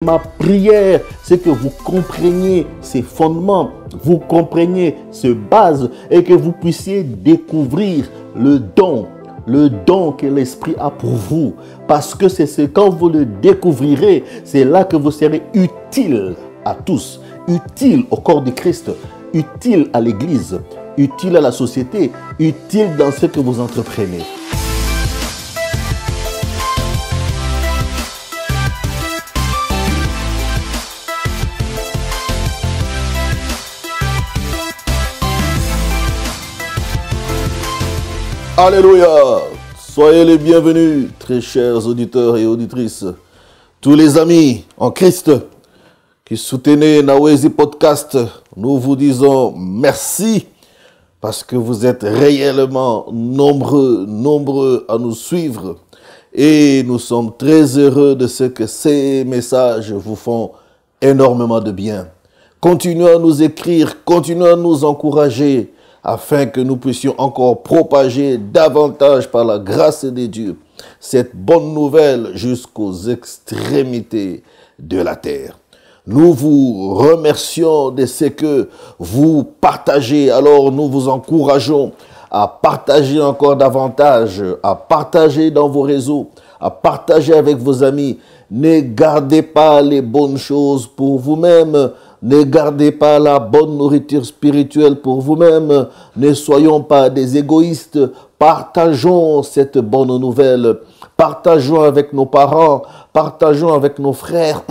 Ma prière, c'est que vous compreniez ces fondements, vous compreniez ces bases et que vous puissiez découvrir le don que l'Esprit a pour vous. Parce que c'est quand vous le découvrirez, c'est là que vous serez utile à tous, utile au corps de Christ, utile à l'Église, utile à la société, utile dans ce que vous entreprenez. Alléluia! Soyez les bienvenus, très chers auditeurs et auditrices. Tous les amis en Christ qui soutenez Nawezi Podcast, nous vous disons merci parce que vous êtes réellement nombreux à nous suivre. Et nous sommes très heureux de ce que ces messages vous font énormément de bien. Continuez à nous écrire, continuez à nous encourager, afin que nous puissions encore propager davantage par la grâce de Dieu cette bonne nouvelle jusqu'aux extrémités de la terre. Nous vous remercions de ce que vous partagez, alors nous vous encourageons à partager encore davantage, à partager dans vos réseaux, à partager avec vos amis. Ne gardez pas les bonnes choses pour vous-même. Ne gardez pas la bonne nourriture spirituelle pour vous-même. Ne soyons pas des égoïstes. Partageons cette bonne nouvelle. Partageons avec nos parents. Partageons avec nos frères.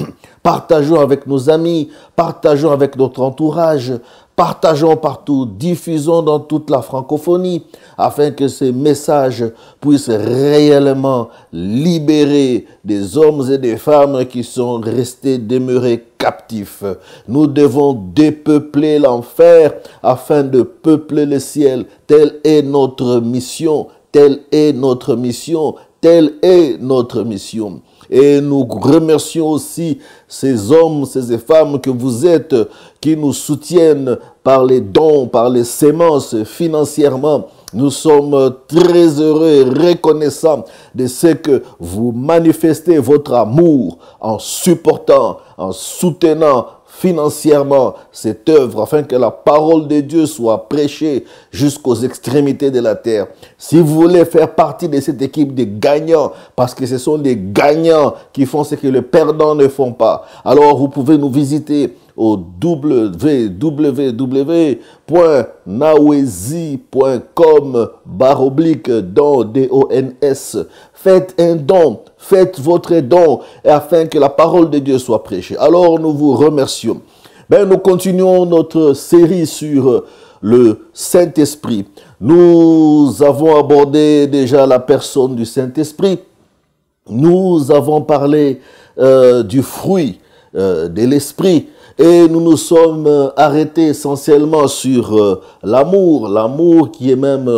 Partageons avec nos amis. Partageons avec notre entourage. Partageons partout, diffusons dans toute la francophonie afin que ces messages puissent réellement libérer des hommes et des femmes qui sont restés demeurés captifs. Nous devons dépeupler l'enfer afin de peupler le ciel. Telle est notre mission, telle est notre mission, telle est notre mission. Et nous remercions aussi ces hommes, ces femmes que vous êtes, qui nous soutiennent par les dons, par les semences financièrement. Nous sommes très heureux et reconnaissants de ce que vous manifestez votre amour en supportant, en soutenant financièrement cette œuvre afin que la parole de Dieu soit prêchée jusqu'aux extrémités de la terre. Si vous voulez faire partie de cette équipe de gagnants, parce que ce sont les gagnants qui font ce que les perdants ne font pas, alors vous pouvez nous visiter au www.nawezi.com/don, D-O-N-S. Faites un don, faites votre don afin que la parole de Dieu soit prêchée. Alors nous vous remercions. Nous continuons notre série sur le Saint-Esprit. Nous avons abordé déjà la personne du Saint-Esprit. Nous avons parlé du fruit de l'Esprit. Et nous nous sommes arrêtés essentiellement sur l'amour qui est même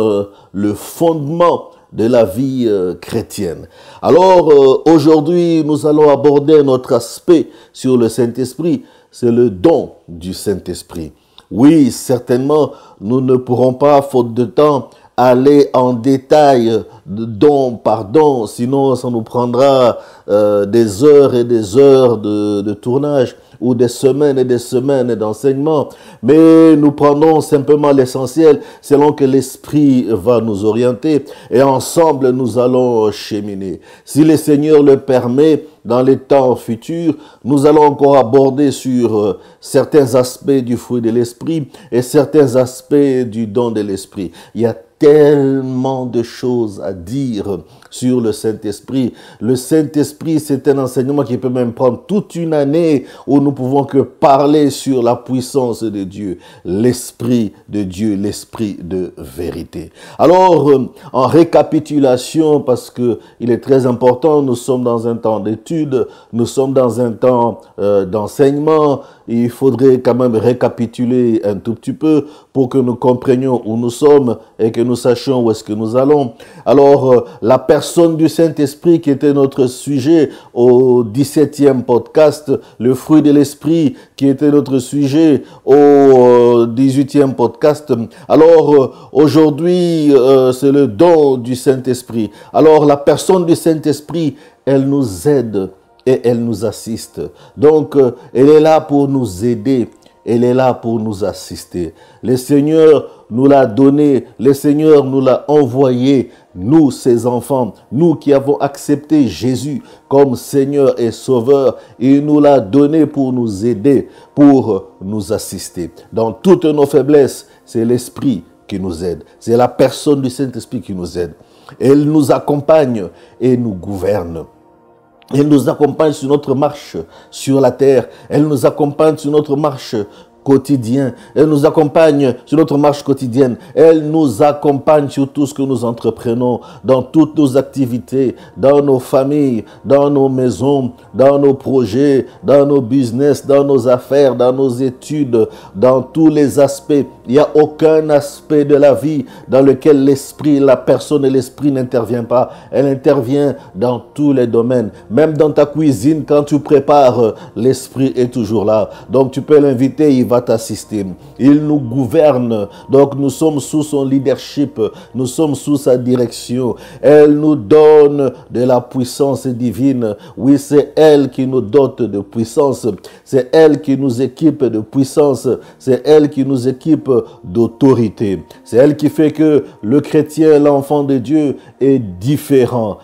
le fondement de la vie chrétienne. Alors aujourd'hui, nous allons aborder notre aspect sur le Saint-Esprit, c'est le don du Saint-Esprit. Oui, certainement, nous ne pourrons pas, faute de temps, aller en détail don par don, sinon ça nous prendra des heures et des heures de tournage ou des semaines et des semaines d'enseignement. Mais nous prenons simplement l'essentiel selon que l'Esprit va nous orienter et ensemble nous allons cheminer. Si le Seigneur le permet, dans les temps futurs, nous allons encore aborder sur certains aspects du fruit de l'Esprit et certains aspects du don de l'Esprit. Il y a tellement de choses à dire sur le Saint-Esprit. Le Saint-Esprit, c'est un enseignement qui peut même prendre toute une année où nous pouvons que parler sur la puissance de Dieu, l'Esprit de Dieu, l'Esprit de vérité. Alors, en récapitulation, parce que il est très important, nous sommes dans un temps d'étude, nous sommes dans un temps d'enseignement. Il faudrait quand même récapituler un tout petit peu pour que nous comprenions où nous sommes et que nous sachions où est-ce que nous allons. Alors, la personne du Saint-Esprit qui était notre sujet au 17e podcast, le fruit de l'Esprit qui était notre sujet au 18e podcast. Alors, aujourd'hui, c'est le don du Saint-Esprit. Alors, la personne du Saint-Esprit, elle nous aide et elle nous assiste. Donc, elle est là pour nous aider. Elle est là pour nous assister. Le Seigneur nous l'a donné. Le Seigneur nous l'a envoyé. Nous, ses enfants, nous qui avons accepté Jésus comme Seigneur et Sauveur, il nous l'a donné pour nous aider, pour nous assister. Dans toutes nos faiblesses, c'est l'Esprit qui nous aide. C'est la personne du Saint-Esprit qui nous aide. Elle nous accompagne et nous gouverne. Elle nous accompagne sur notre marche sur la terre. Elle nous accompagne sur notre marche quotidienne. Elle nous accompagne sur notre marche quotidienne. Elle nous accompagne sur tout ce que nous entreprenons, dans toutes nos activités, dans nos familles, dans nos maisons, dans nos projets, dans nos business, dans nos affaires, dans nos études, dans tous les aspects. Il n'y a aucun aspect de la vie dans lequel l'esprit, la personne et l'esprit n'interviennent pas. Elle intervient dans tous les domaines. Même dans ta cuisine, quand tu prépares, l'esprit est toujours là. Donc tu peux l'inviter, il va t'assister. Il nous gouverne. Donc nous sommes sous son leadership. Nous sommes sous sa direction. Elle nous donne de la puissance divine. Oui, c'est elle qui nous dote de puissance. C'est elle qui nous équipe de puissance. C'est elle qui nous équipe d'autorité. C'est elle qui fait que le chrétien, l'enfant de Dieu, est différent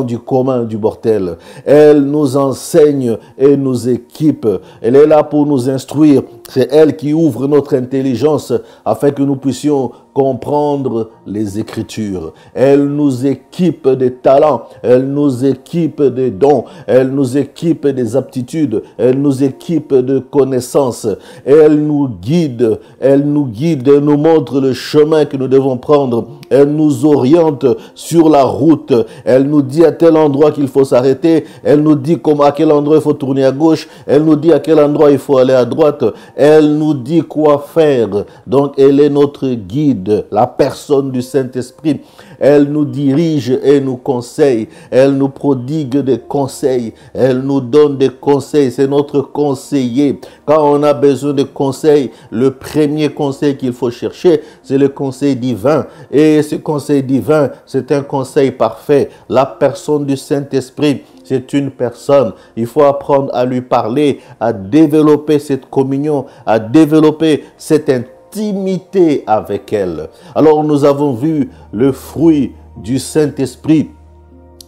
du commun du mortel. Elle nous enseigne et nous équipe. Elle est là pour nous instruire. C'est elle qui ouvre notre intelligence afin que nous puissions comprendre les Écritures. Elle nous équipe des talents, elle nous équipe des dons, elle nous équipe des aptitudes, elle nous équipe de connaissances. Elle nous guide, elle nous montre le chemin que nous devons prendre. Elle nous oriente sur la route. Elle nous dit à tel endroit qu'il faut s'arrêter. Elle nous dit à quel endroit il faut tourner à gauche. Elle nous dit à quel endroit il faut aller à droite. Elle nous dit quoi faire. Donc, elle est notre guide, la personne du Saint-Esprit. Elle nous dirige et nous conseille. Elle nous prodigue des conseils. Elle nous donne des conseils. C'est notre conseiller. Quand on a besoin de conseils, le premier conseil qu'il faut chercher, c'est le conseil divin. Et ce conseil divin, c'est un conseil parfait. La personne du Saint-Esprit, c'est une personne. Il faut apprendre à lui parler, à développer cette communion, à développer cette intimité avec elle. Alors nous avons vu le fruit du Saint-Esprit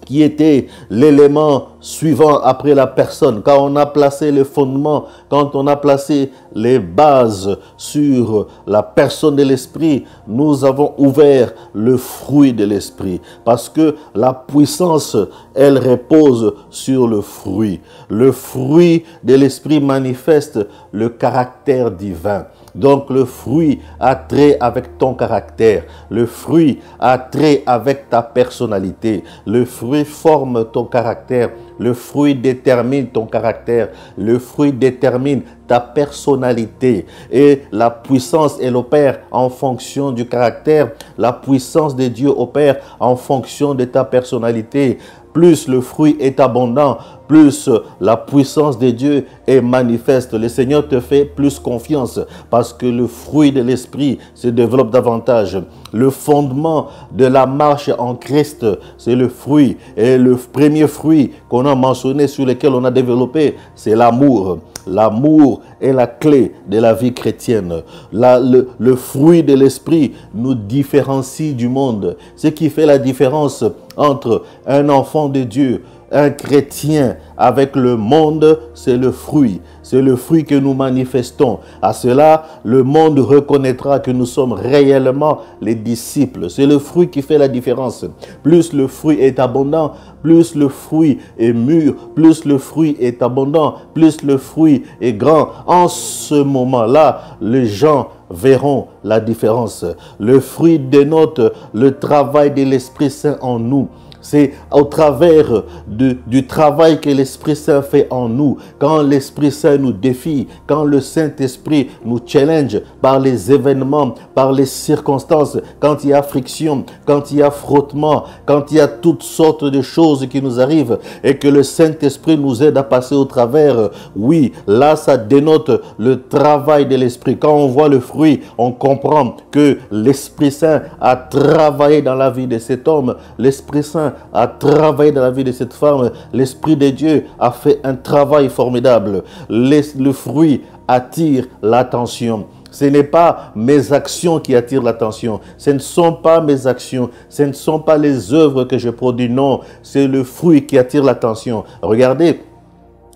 qui était l'élément suivant après la personne. Quand on a placé le fondement, quand on a placé les bases sur la personne de l'esprit, nous avons ouvert le fruit de l'esprit. Parce que la puissance, elle repose sur le fruit. Le fruit de l'esprit manifeste le caractère divin. Donc le fruit a trait avec ton caractère. Le fruit a trait avec ta personnalité. Le fruit forme ton caractère. Le fruit détermine ton caractère. Le fruit détermine ta personnalité. Et la puissance, elle opère en fonction du caractère. La puissance de Dieu opère en fonction de ta personnalité. Plus le fruit est abondant, plus la puissance de Dieu est manifeste. Le Seigneur te fait plus confiance parce que le fruit de l'esprit se développe davantage. Le fondement de la marche en Christ, c'est le fruit. Et le premier fruit qu'on a mentionné, sur lequel on a développé, c'est l'amour. L'amour est la clé de la vie chrétienne. Le fruit de l'esprit nous différencie du monde. Ce qui fait la différence entre un enfant de Dieu, un chrétien avec le monde, c'est le fruit. C'est le fruit que nous manifestons. À cela, le monde reconnaîtra que nous sommes réellement les disciples. C'est le fruit qui fait la différence. Plus le fruit est abondant, plus le fruit est mûr, plus le fruit est abondant, plus le fruit est grand. En ce moment-là, les gens verront la différence. Le fruit dénote le travail de l'Esprit Saint en nous. C'est au travers du travail que l'Esprit Saint fait en nous. Quand l'Esprit Saint nous défie, quand le Saint-Esprit nous challenge par les événements, par les circonstances, quand il y a friction, quand il y a frottement, quand il y a toutes sortes de choses qui nous arrivent et que le Saint-Esprit nous aide à passer au travers, oui, là ça dénote le travail de l'Esprit. Quand on voit le fruit, on comprend que l'Esprit Saint a travaillé dans la vie de cet homme. L'Esprit Saint a travaillé dans la vie de cette femme. L'Esprit de Dieu a fait un travail formidable. Le fruit attire l'attention. Ce n'est pas mes actions qui attirent l'attention. Ce ne sont pas mes actions. Ce ne sont pas les œuvres que je produis. Non, c'est le fruit qui attire l'attention. Regardez.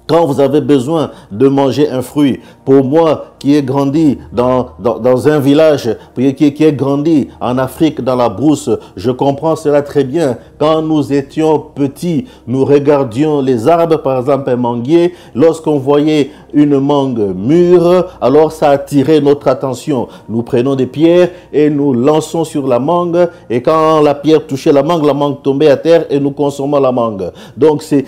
Quand vous avez besoin de manger un fruit, pour moi qui ai grandi dans un village, qui ai grandi en Afrique, dans la brousse, je comprends cela très bien. Quand nous étions petits, nous regardions les arbres, par exemple un manguier. Lorsqu'on voyait une mangue mûre, alors ça attirait notre attention. Nous prenons des pierres et nous lançons sur la mangue. Et quand la pierre touchait la mangue tombait à terre et nous consommons la mangue. Donc c'est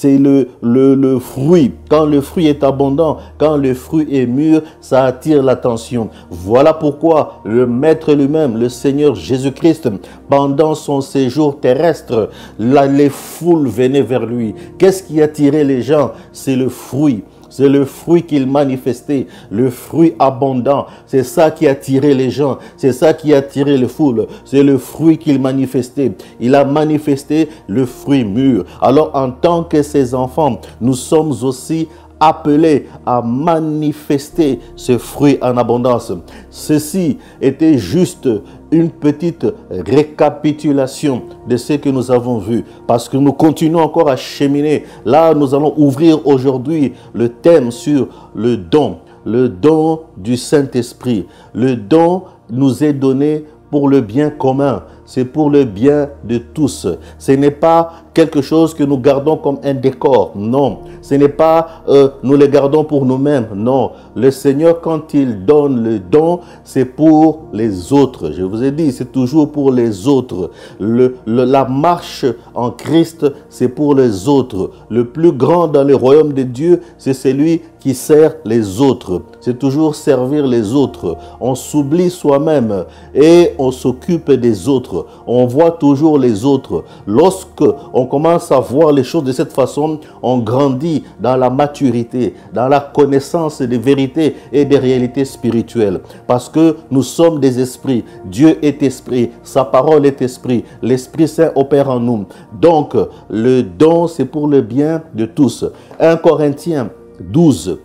le fruit. Quand le fruit est abondant, quand le fruit est mûr, ça attire l'attention. Voilà pourquoi le Maître lui-même, le Seigneur Jésus-Christ, pendant son séjour terrestre, les foules venaient vers lui. Qu'est-ce qui attirait les gens? C'est le fruit. C'est le fruit qu'il manifestait, le fruit abondant. C'est ça qui attirait les gens, c'est ça qui attirait les foules. C'est le fruit qu'il manifestait. Il a manifesté le fruit mûr. Alors en tant que ses enfants, nous sommes aussi appelés à manifester ce fruit en abondance. Ceci était juste une petite récapitulation de ce que nous avons vu, parce que nous continuons encore à cheminer. Là, nous allons ouvrir aujourd'hui le thème sur le don du Saint-Esprit. Le don nous est donné pour le bien commun, c'est pour le bien de tous. Ce n'est pas quelque chose que nous gardons comme un décor, non. Ce n'est pas nous le gardons pour nous-mêmes, non. Le Seigneur, quand il donne le don, c'est pour les autres. Je vous ai dit, c'est toujours pour les autres. La marche en Christ, c'est pour les autres. Le plus grand dans le royaume de Dieu, c'est celui qui sert les autres. C'est toujours servir les autres. On s'oublie soi-même et on s'occupe des autres. On voit toujours les autres. Lorsque on commence à voir les choses de cette façon, on grandit dans la maturité, dans la connaissance des vérités et des réalités spirituelles. Parce que nous sommes des esprits. Dieu est esprit. Sa parole est esprit. L'Esprit Saint opère en nous. Donc, le don, c'est pour le bien de tous. 1 Corinthiens 12,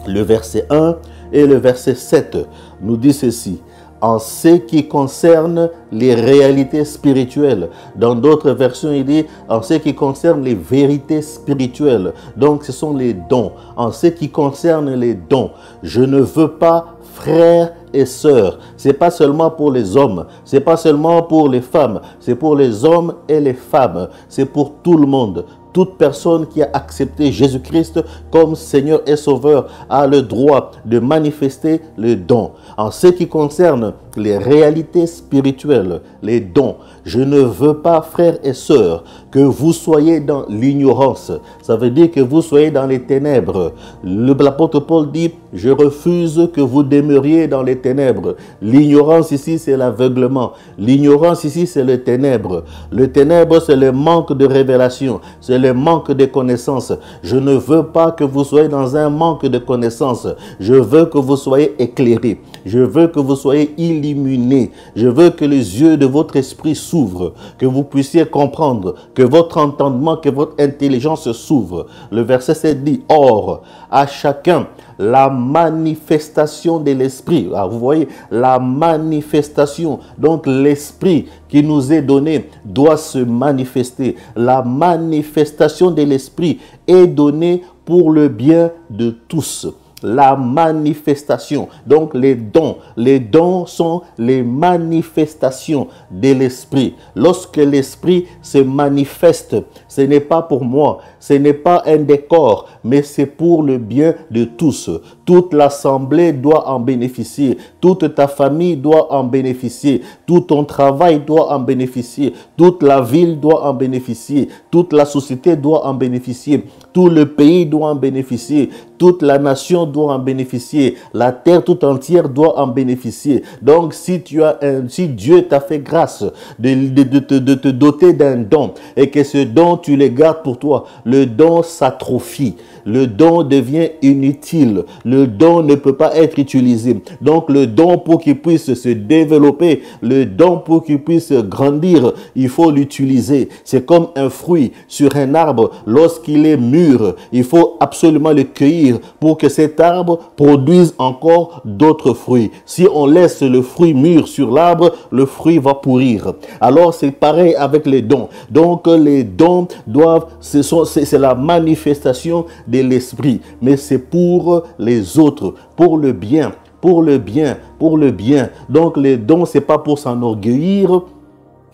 le verset 1 et le verset 7 nous dit ceci. En ce qui concerne les réalités spirituelles. Dans d'autres versions, il dit en ce qui concerne les vérités spirituelles. Donc, ce sont les dons. En ce qui concerne les dons, je ne veux pas, frères et sœurs, c'est pas seulement pour les hommes, c'est pas seulement pour les femmes, c'est pour les hommes et les femmes, c'est pour tout le monde. Toute personne qui a accepté Jésus-Christ comme Seigneur et Sauveur a le droit de manifester le don. En ce qui concerne les réalités spirituelles, les dons, je ne veux pas, frères et sœurs, que vous soyez dans l'ignorance. Ça veut dire que vous soyez dans les ténèbres. L'apôtre Paul dit, je refuse que vous demeuriez dans les ténèbres. L'ignorance ici, c'est l'aveuglement. L'ignorance ici, c'est le ténèbre. Le ténèbre, c'est le manque de révélation. C'est le manque de connaissances. Je ne veux pas que vous soyez dans un manque de connaissances. Je veux que vous soyez éclairés. Je veux que vous soyez illuminés. Je veux que les yeux de votre esprit s'ouvrent, que vous puissiez comprendre, que votre entendement, que votre intelligence s'ouvre. Le verset 7 dit, or, à chacun, la manifestation de l'esprit. Vous voyez, la manifestation. Donc, l'esprit qui nous est donné doit se manifester. La manifestation de l'esprit est donnée pour le bien de tous. La manifestation, donc les dons sont les manifestations de l'esprit. Lorsque l'esprit se manifeste, ce n'est pas pour moi, ce n'est pas un décor, mais c'est pour le bien de tous. Toute l'assemblée doit en bénéficier, toute ta famille doit en bénéficier, tout ton travail doit en bénéficier, toute la ville doit en bénéficier, toute la société doit en bénéficier, tout le pays doit en bénéficier, toute la nation doit en bénéficier, la terre tout entière doit en bénéficier. Donc, si Dieu t'a fait grâce de te doter d'un don et que ce don, tu le gardes pour toi, le don s'atrophie. le don devient inutile. Le don ne peut pas être utilisé. Donc le don, pour qu'il puisse se développer, le don pour qu'il puisse grandir, il faut l'utiliser. C'est comme un fruit sur un arbre. Lorsqu'il est mûr, il faut absolument le cueillir pour que cet arbre produise encore d'autres fruits. Si on laisse le fruit mûr sur l'arbre, le fruit va pourrir. Alors c'est pareil avec les dons. Donc les dons doivent, c'est la manifestation de l'esprit, mais c'est pour les autres, pour le bien, pour le bien, pour le bien. Donc les dons, c'est pas pour s'enorgueillir.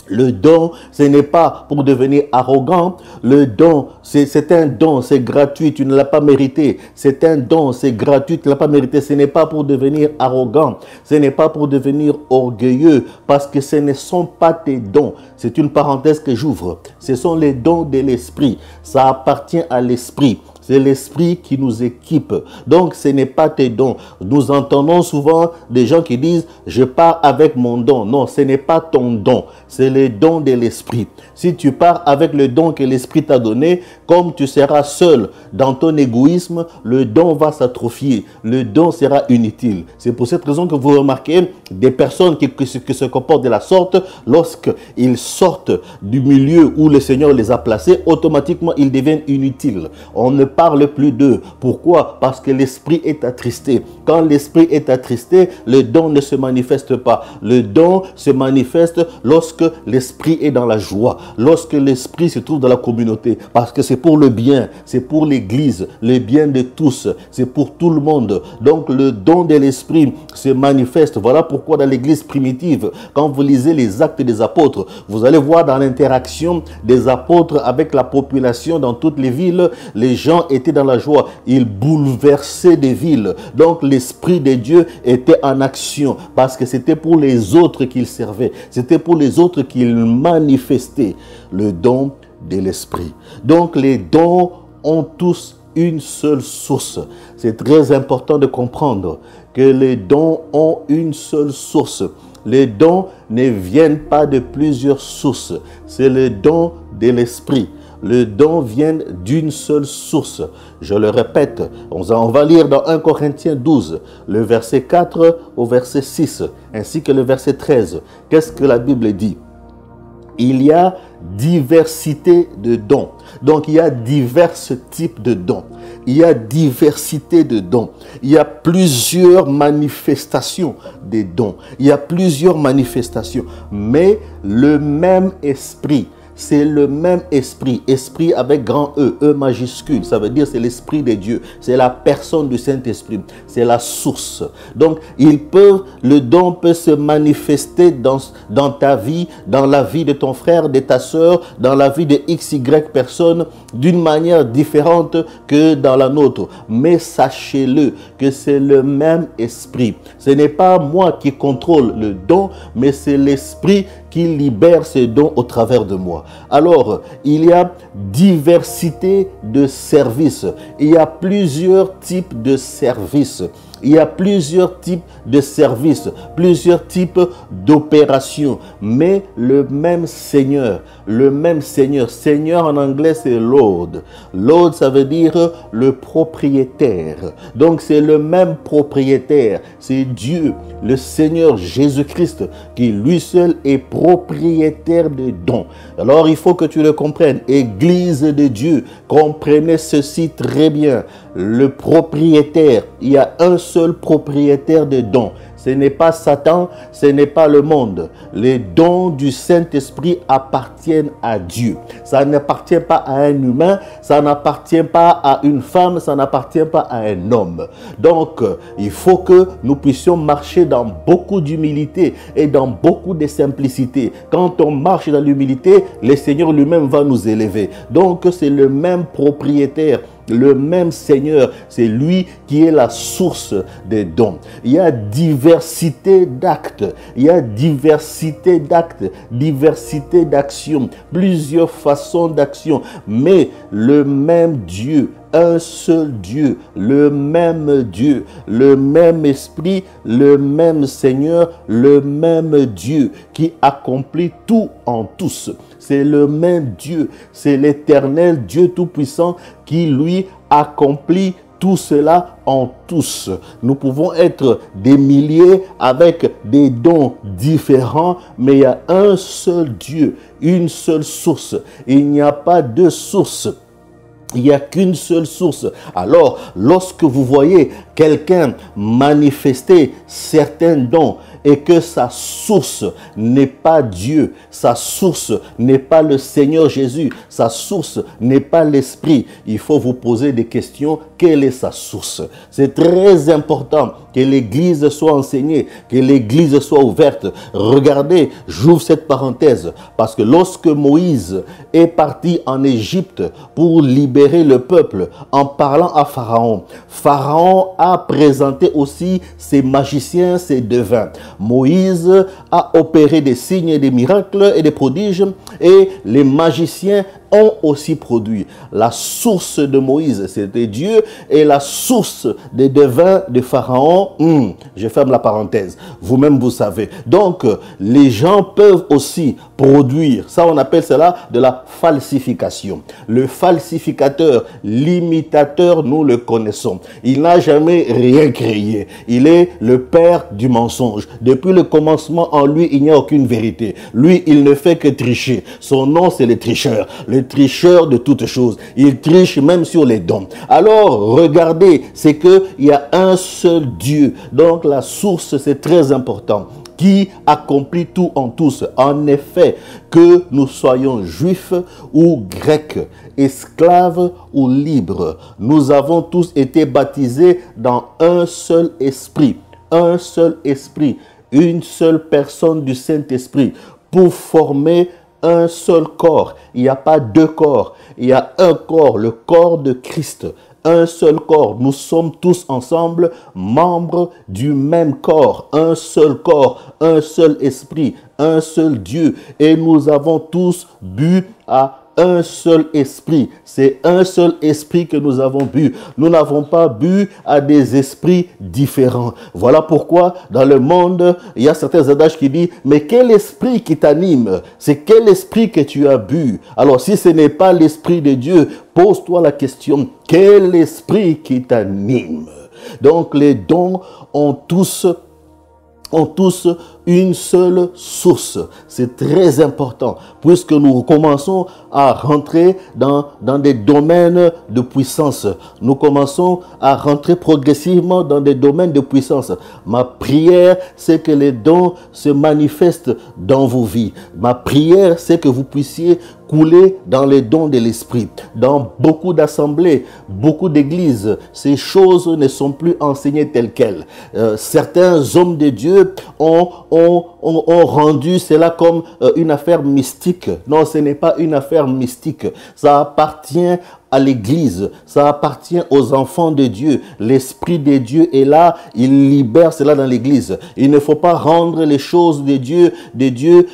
Le don, ce n'est pas pour devenir arrogant. Le don, c'est un don, c'est gratuit, tu ne l'as pas mérité. C'est un don, c'est gratuit, tu ne l'as pas mérité. Ce n'est pas pour devenir arrogant, ce n'est pas pour devenir orgueilleux, parce que ce ne sont pas tes dons. C'est une parenthèse que j'ouvre. Ce sont les dons de l'esprit. Ça appartient à l'esprit. C'est l'esprit qui nous équipe. Donc, ce n'est pas tes dons. Nous entendons souvent des gens qui disent « je pars avec mon don ». Non, ce n'est pas ton don. C'est le don de l'esprit. Si tu pars avec le don que l'esprit t'a donné, comme tu seras seul dans ton égoïsme, le don va s'atrophier. Le don sera inutile. C'est pour cette raison que vous remarquez des personnes qui se comportent de la sorte, lorsqu'ils sortent du milieu où le Seigneur les a placés, automatiquement ils deviennent inutiles. On ne parle plus d'eux. Pourquoi? Parce que l'esprit est attristé. Quand l'esprit est attristé, le don ne se manifeste pas. Le don se manifeste lorsque l'esprit est dans la joie, lorsque l'esprit se trouve dans la communauté, parce que c'est pour le bien, c'est pour l'église, le bien de tous, c'est pour tout le monde. Donc le don de l'esprit se manifeste. Voilà pourquoi dans l'église primitive, quand vous lisez les actes des apôtres, vous allez voir dans l'interaction des apôtres avec la population dans toutes les villes, les gens étaient dans la joie, ils bouleversaient des villes. Donc l'esprit de Dieu était en action, parce que c'était pour les autres qu'il servait, c'était pour les autres qu'il manifestait le don de l'esprit. Donc les dons ont tous une seule source. C'est très important de comprendre que les dons ont une seule source. Les dons ne viennent pas de plusieurs sources. C'est le don de l'esprit. Le don vient d'une seule source. Je le répète, on va lire dans 1 Corinthiens 12, le verset 4 au verset 6, ainsi que le verset 13. Qu'est-ce que la Bible dit? Il y a diversité de dons. Donc, il y a divers types de dons. Il y a diversité de dons. Il y a plusieurs manifestations des dons. Il y a plusieurs manifestations. Mais le même esprit, c'est le même esprit, esprit avec grand E, E majuscule, ça veut dire c'est l'esprit de Dieu, c'est la personne du Saint-Esprit, c'est la source. Donc, le don peut se manifester dans ta vie, dans la vie de ton frère, de ta soeur, dans la vie de XY personnes, d'une manière différente que dans la nôtre. Mais sachez-le que c'est le même esprit. Ce n'est pas moi qui contrôle le don, mais c'est l'esprit qui libère ces dons au travers de moi. Alors, il y a diversité de services. Il y a plusieurs types de services. Il y a plusieurs types de services, plusieurs types d'opérations, mais le même Seigneur, Seigneur en anglais c'est Lord. Lord, ça veut dire le propriétaire. Donc c'est le même propriétaire, c'est Dieu, le Seigneur Jésus-Christ, qui lui seul est propriétaire des dons. Alors il faut que tu le comprennes, Église de Dieu, comprenez ceci très bien. Le propriétaire, il y a un seul propriétaire des dons. Ce n'est pas Satan, ce n'est pas le monde. Les dons du Saint-Esprit appartiennent à Dieu. Ça n'appartient pas à un humain, ça n'appartient pas à une femme, ça n'appartient pas à un homme. Donc, il faut que nous puissions marcher dans beaucoup d'humilité et dans beaucoup de simplicité. Quand on marche dans l'humilité, le Seigneur lui-même va nous élever. Donc, c'est le même propriétaire. Le même Seigneur, c'est lui qui est la source des dons. Il y a diversité d'actes, il y a diversité d'actes, diversité d'actions, plusieurs façons d'action, mais le même Dieu, un seul Dieu, le même Esprit, le même Seigneur, le même Dieu qui accomplit tout en tous. C'est le même Dieu, c'est l'Éternel Dieu Tout-Puissant qui, lui, accomplit tout cela en tous. Nous pouvons être des milliers avec des dons différents, mais il y a un seul Dieu, une seule source. Il n'y a pas deux sources. Il n'y a qu'une seule source. Alors, lorsque vous voyez quelqu'un manifester certains dons et que sa source n'est pas Dieu, sa source n'est pas le Seigneur Jésus, sa source n'est pas l'Esprit, il faut vous poser des questions. Quelle est sa source? C'est très important que l'Église soit enseignée, que l'Église soit ouverte. Regardez, j'ouvre cette parenthèse, parce que lorsque Moïse est parti en Égypte pour libérer le peuple en parlant à Pharaon, Pharaon a présenté aussi ses magiciens, ses devins. Moïse a opéré des signes et des miracles et des prodiges, et les magiciens ont aussi produit. La source de Moïse, c'était Dieu, et la source des devins de Pharaon, je ferme la parenthèse, vous-même vous savez. Donc, les gens peuvent aussi produire, ça on appelle cela de la falsification. Le falsificateur, l'imitateur, nous le connaissons. Il n'a jamais rien créé. Il est le père du mensonge. Depuis le commencement, en lui, il n'y a aucune vérité. Lui, il ne fait que tricher. Son nom, c'est le tricheur. Le tricheur de toutes choses. Il triche même sur les dons. Alors, regardez, c'est qu'il y a un seul Dieu. Donc, la source, c'est très important, qui accomplit tout en tous. En effet, que nous soyons juifs ou grecs, esclaves ou libres, nous avons tous été baptisés dans un seul esprit. Un seul esprit, une seule personne du Saint-Esprit, pour former un seul corps. Il n'y a pas deux corps, il y a un corps, le corps de Christ. Un seul corps, nous sommes tous ensemble membres du même corps, un seul esprit, un seul Dieu, et nous avons tous bu à un seul esprit. C'est un seul esprit que nous avons bu. Nous n'avons pas bu à des esprits différents. Voilà pourquoi dans le monde, il y a certains adages qui disent, mais quel esprit qui t'anime? C'est quel esprit que tu as bu? Alors si ce n'est pas l'esprit de Dieu, pose-toi la question, quel esprit qui t'anime? Donc les dons ont tous une seule source. C'est très important, puisque nous commençons à rentrer dans des domaines de puissance. Nous commençons à rentrer progressivement dans des domaines de puissance. Ma prière, c'est que les dons se manifestent dans vos vies. Ma prière, c'est que vous puissiez couler dans les dons de l'esprit. Dans beaucoup d'assemblées, beaucoup d'églises, ces choses ne sont plus enseignées telles quelles. Certains hommes de Dieu ont rendu cela comme une affaire mystique. Non, ce n'est pas une affaire mystique. Ça appartient à l'Église, ça appartient aux enfants de Dieu. L'Esprit de Dieu est là, il libère cela dans l'Église. Il ne faut pas rendre les choses de Dieu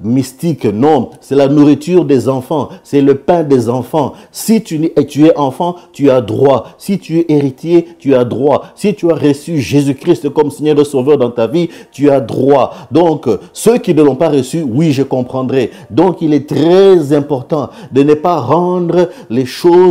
mystiques. Non, c'est la nourriture des enfants, c'est le pain des enfants. Si tu es enfant, tu as droit. Si tu es héritier, tu as droit. Si tu as reçu Jésus-Christ comme Seigneur et Sauveur dans ta vie, tu as droit. Donc, ceux qui ne l'ont pas reçu, oui, je comprendrai. Donc, il est très important de ne pas rendre les choses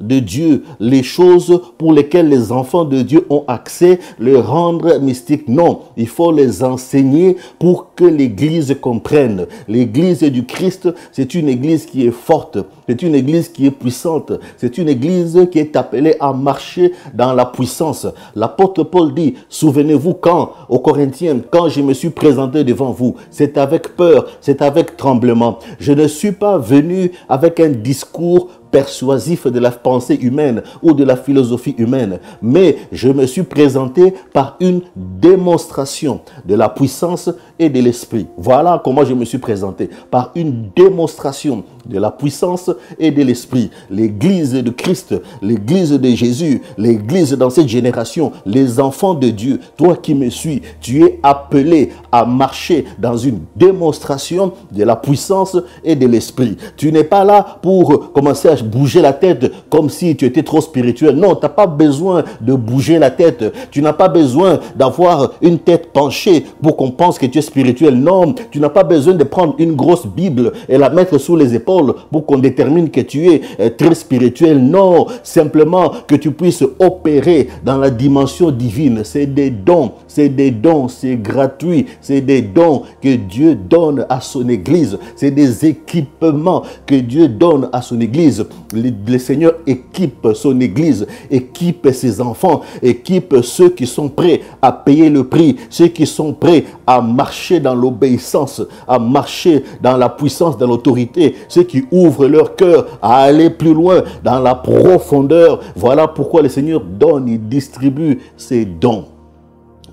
de Dieu, les choses pour lesquelles les enfants de Dieu ont accès, les rendre mystiques. Non, il faut les enseigner pour que l'Église comprenne. L'Église du Christ, c'est une Église qui est forte, c'est une Église qui est puissante, c'est une Église qui est appelée à marcher dans la puissance. L'apôtre Paul dit, souvenez-vous quand, aux Corinthiens, quand je me suis présenté devant vous, c'est avec peur, c'est avec tremblement. Je ne suis pas venu avec un discours persuasif de la pensée humaine ou de la philosophie humaine, mais je me suis présenté par une démonstration de la puissance et de l'esprit. Voilà comment je me suis présenté, par une démonstration de la puissance et de l'esprit. L'Église de Christ, l'Église de Jésus, l'Église dans cette génération, les enfants de Dieu, toi qui me suis, tu es appelé à marcher dans une démonstration de la puissance et de l'esprit. Tu n'es pas là pour commencer à bouger la tête comme si tu étais trop spirituel. Non, tu n'as pas besoin de bouger la tête. Tu n'as pas besoin d'avoir une tête penchée pour qu'on pense que tu es spirituel. Non, tu n'as pas besoin de prendre une grosse Bible et la mettre sous les épaules parole pour qu'on détermine que tu es très spirituel. Non, simplement que tu puisses opérer dans la dimension divine. C'est des dons, c'est gratuit, c'est des dons que Dieu donne à son Église. C'est des équipements que Dieu donne à son Église. Le Seigneur équipe son Église, équipe ses enfants, équipe ceux qui sont prêts à payer le prix, ceux qui sont prêts à marcher dans l'obéissance, à marcher dans la puissance, dans l'autorité, ceux qui ouvrent leur cœur à aller plus loin dans la profondeur. Voilà pourquoi le Seigneur donne, il distribue ses dons.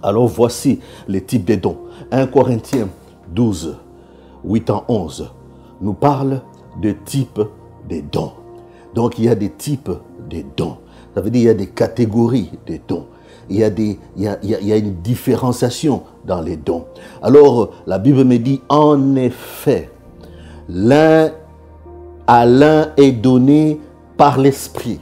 Alors voici les types de dons. 1 Corinthiens 12, 8 à 11 nous parle de types de dons. Donc il y a des types de dons. Ça veut dire qu'il y a des catégories de dons. Il y a une différenciation dans les dons. Alors la Bible me dit en effet, à l'un est donné par l'Esprit.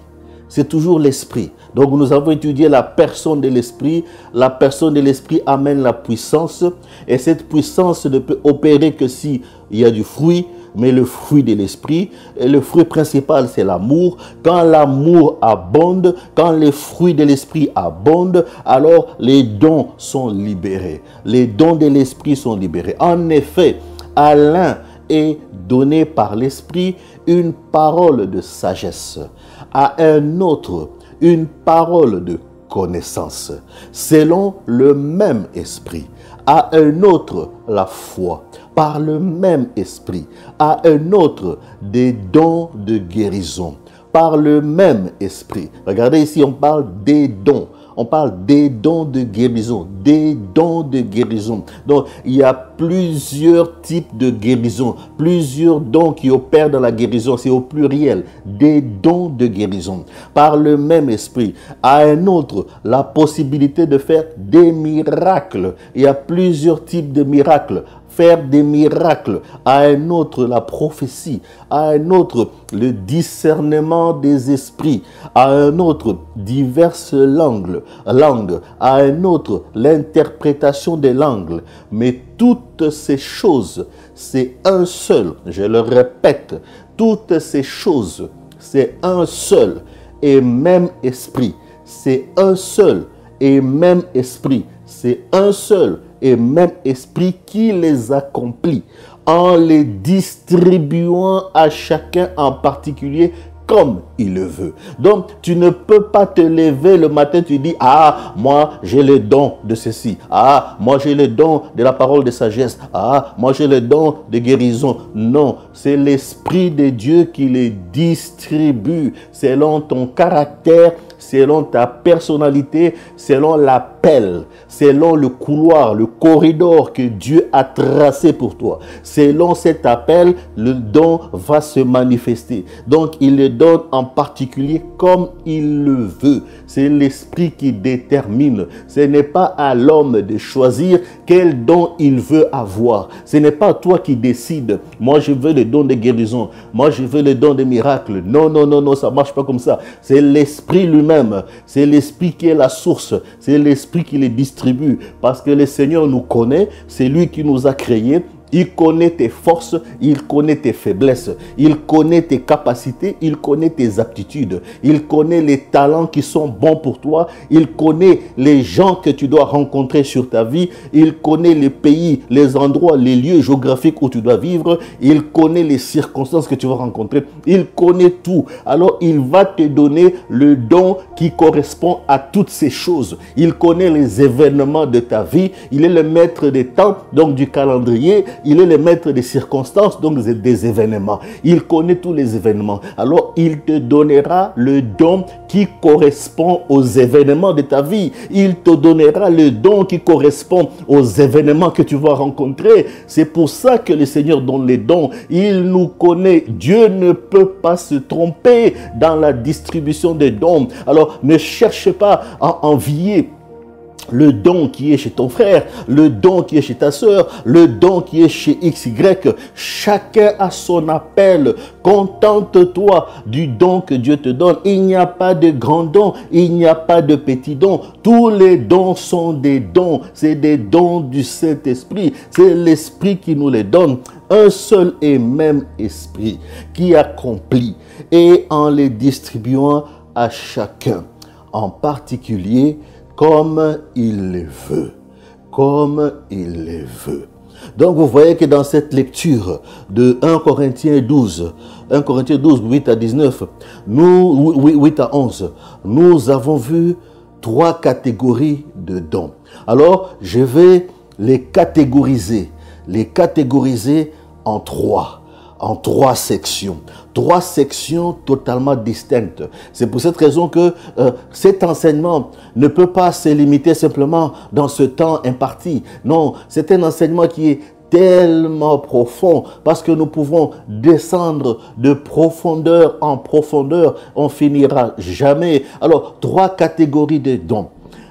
C'est toujours l'Esprit. Donc nous avons étudié la personne de l'Esprit. La personne de l'Esprit amène la puissance. Et cette puissance ne peut opérer que s'il y a du fruit. Mais le fruit de l'Esprit, et le fruit principal, c'est l'amour. Quand l'amour abonde, quand les fruits de l'Esprit abondent, alors les dons sont libérés. Les dons de l'Esprit sont libérés. En effet, à l'un est donné par l'Esprit une parole de sagesse, à un autre une parole de connaissance, selon le même esprit, à un autre la foi, par le même esprit, à un autre des dons de guérison, par le même esprit. Regardez ici, on parle des dons. On parle des dons de guérison, des dons de guérison. Donc, il y a plusieurs types de guérison, plusieurs dons qui opèrent dans la guérison. C'est au pluriel, des dons de guérison. Par le même esprit, à un autre, la possibilité de faire des miracles. Il y a plusieurs types de miracles. Faire des miracles, à un autre la prophétie, à un autre le discernement des esprits, à un autre diverses langues, à un autre l'interprétation des langues. Mais toutes ces choses, c'est un seul, je le répète, toutes ces choses, c'est un seul et même esprit. C'est un seul et même esprit. C'est un seul et même esprit qui les accomplit en les distribuant à chacun en particulier comme il le veut. Donc, tu ne peux pas te lever le matin, tu dis, ah, moi, j'ai le don de ceci. Ah, moi, j'ai le don de la parole de sagesse. Ah, moi, j'ai le don de guérison. Non, c'est l'Esprit de Dieu qui les distribue selon ton caractère, selon ta personnalité, selon l'appel, selon le couloir, le corridor que Dieu a tracé pour toi. Selon cet appel, le don va se manifester. Donc, il le donne en particulier comme il le veut. C'est l'Esprit qui détermine. Ce n'est pas à l'homme de choisir quel don il veut avoir. Ce n'est pas toi qui décides. Moi, je veux le don de guérison. Moi, je veux le don de miracles. Non, non, non, non, ça ne marche pas comme ça. C'est l'Esprit lui-même. C'est l'Esprit qui est la source. C'est l'Esprit qui les distribue. Parce que le Seigneur nous connaît. C'est lui qui nous a créés. Il connaît tes forces, il connaît tes faiblesses, il connaît tes capacités, il connaît tes aptitudes, il connaît les talents qui sont bons pour toi, il connaît les gens que tu dois rencontrer sur ta vie, il connaît les pays, les endroits, les lieux géographiques où tu dois vivre, il connaît les circonstances que tu vas rencontrer, il connaît tout. Alors il va te donner le don qui correspond à toutes ces choses. Il connaît les événements de ta vie, il est le maître des temps, donc du calendrier. Il est le maître des circonstances, donc des événements. Il connaît tous les événements. Alors, il te donnera le don qui correspond aux événements de ta vie. Il te donnera le don qui correspond aux événements que tu vas rencontrer. C'est pour ça que le Seigneur donne les dons. Il nous connaît. Dieu ne peut pas se tromper dans la distribution des dons. Alors, ne cherche pas à envier le don qui est chez ton frère, le don qui est chez ta soeur, le don qui est chez XY. Chacun a son appel. Contente-toi du don que Dieu te donne. Il n'y a pas de grand don, il n'y a pas de petit don. Tous les dons sont des dons. C'est des dons du Saint-Esprit. C'est l'Esprit qui nous les donne. Un seul et même Esprit qui accomplit et en les distribuant à chacun, en particulier comme il le veut, comme il le veut. Donc vous voyez que dans cette lecture de 1 Corinthiens 12, 8 à 19, 8 à 11, nous avons vu 3 catégories de dons. Alors je vais les catégoriser en 3 sections. 3 sections totalement distinctes. C'est pour cette raison que cet enseignement ne peut pas se limiter simplement dans ce temps imparti. Non, c'est un enseignement qui est tellement profond parce que nous pouvons descendre de profondeur en profondeur. On finira jamais. Alors, 3 catégories de dons.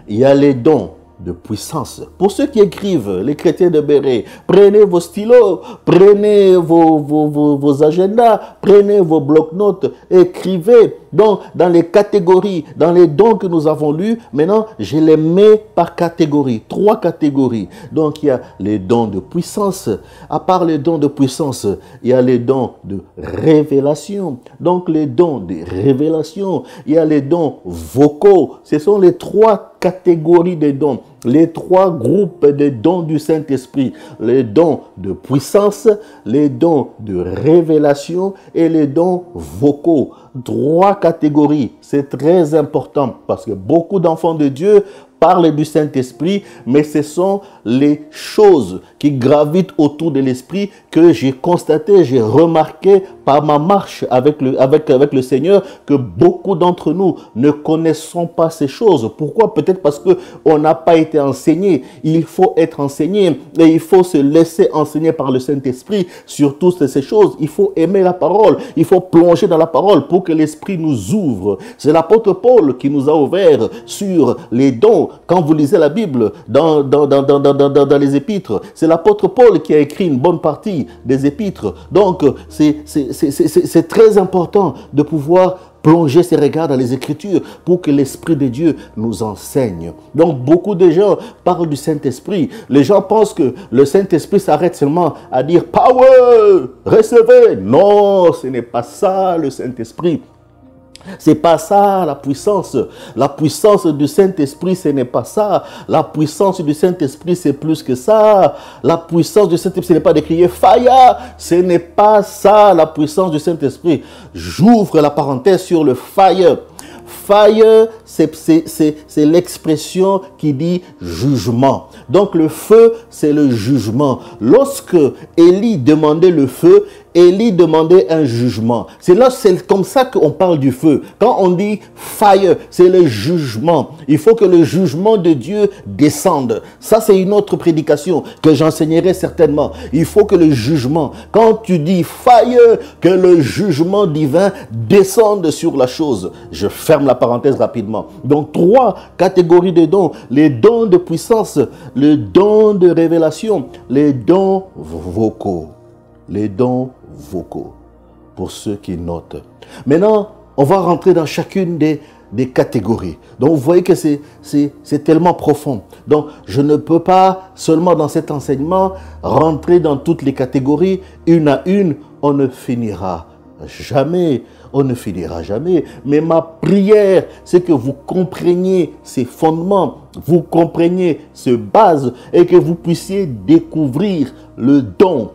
Il y a les dons de puissance. Pour ceux qui écrivent, les chrétiens de Béret, prenez vos stylos, prenez vos agendas, prenez vos blocs-notes, écrivez. Donc, dans les catégories, dans les dons que nous avons lus, maintenant, je les mets par catégorie, 3 catégories. Donc, il y a les dons de puissance. À part les dons de puissance, il y a les dons de révélation. Donc, les dons de révélation, il y a les dons vocaux. Ce sont les 3 catégories de dons, les 3 groupes de dons du Saint-Esprit, les dons de puissance, les dons de révélation et les dons vocaux. 3 catégories, c'est très important parce que beaucoup d'enfants de Dieu parlent du Saint-Esprit, mais ce sont les choses qui gravitent autour de l'Esprit que j'ai constaté, j'ai remarqué par ma marche avec le Seigneur que beaucoup d'entre nous ne connaissons pas ces choses. Pourquoi? Peut-être parce qu'on n'a pas été enseigné. Il faut être enseigné et il faut se laisser enseigner par le Saint-Esprit sur toutes ces choses. Il faut aimer la parole, il faut plonger dans la parole pour que l'Esprit nous ouvre. C'est l'apôtre Paul qui nous a ouvert sur les dons. Quand vous lisez la Bible dans les épîtres, c'est l'apôtre Paul qui a écrit une bonne partie des épîtres. Donc, c'est très important de pouvoir plonger ses regards dans les Écritures pour que l'Esprit de Dieu nous enseigne. Donc, beaucoup de gens parlent du Saint-Esprit. Les gens pensent que le Saint-Esprit s'arrête seulement à dire « Power, recevez ». Non, ce n'est pas ça le Saint-Esprit. C'est pas ça la puissance. La puissance du Saint-Esprit, ce n'est pas ça. La puissance du Saint-Esprit, c'est plus que ça. La puissance du Saint-Esprit, ce n'est pas de crier fire. Ce n'est pas ça la puissance du Saint-Esprit. J'ouvre la parenthèse sur le fire. Fire, c'est l'expression qui dit jugement. Donc le feu, c'est le jugement. Lorsque Élie demandait le feu, Élie demandait un jugement. C'est comme ça qu'on parle du feu. Quand on dit fire, c'est le jugement. Il faut que le jugement de Dieu descende. Ça, c'est une autre prédication que j'enseignerai certainement. Il faut que le jugement, quand tu dis fire, que le jugement divin descende sur la chose. Je ferme la parenthèse rapidement. Donc, 3 catégories de dons. Les dons de puissance, le don de révélation, les dons vocaux. Les dons vocaux, pour ceux qui notent. Maintenant, on va rentrer dans chacune des catégories. Donc, vous voyez que c'est tellement profond. Donc, je ne peux pas seulement dans cet enseignement rentrer dans toutes les catégories, une à une. On ne finira jamais. On ne finira jamais. Mais ma prière, c'est que vous compreniez ces fondements, vous compreniez ces bases et que vous puissiez découvrir le don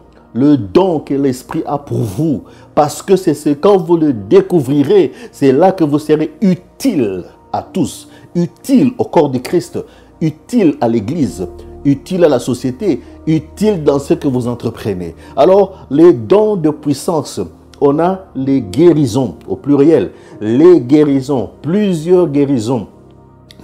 que l'Esprit a pour vous. Parce que c'est quand vous le découvrirez, c'est là que vous serez utile à tous, utile au corps de Christ, utile à l'Église, utile à la société, utile dans ce que vous entreprenez. Alors, les dons de puissance, on a les guérisons, au pluriel, les guérisons, plusieurs guérisons.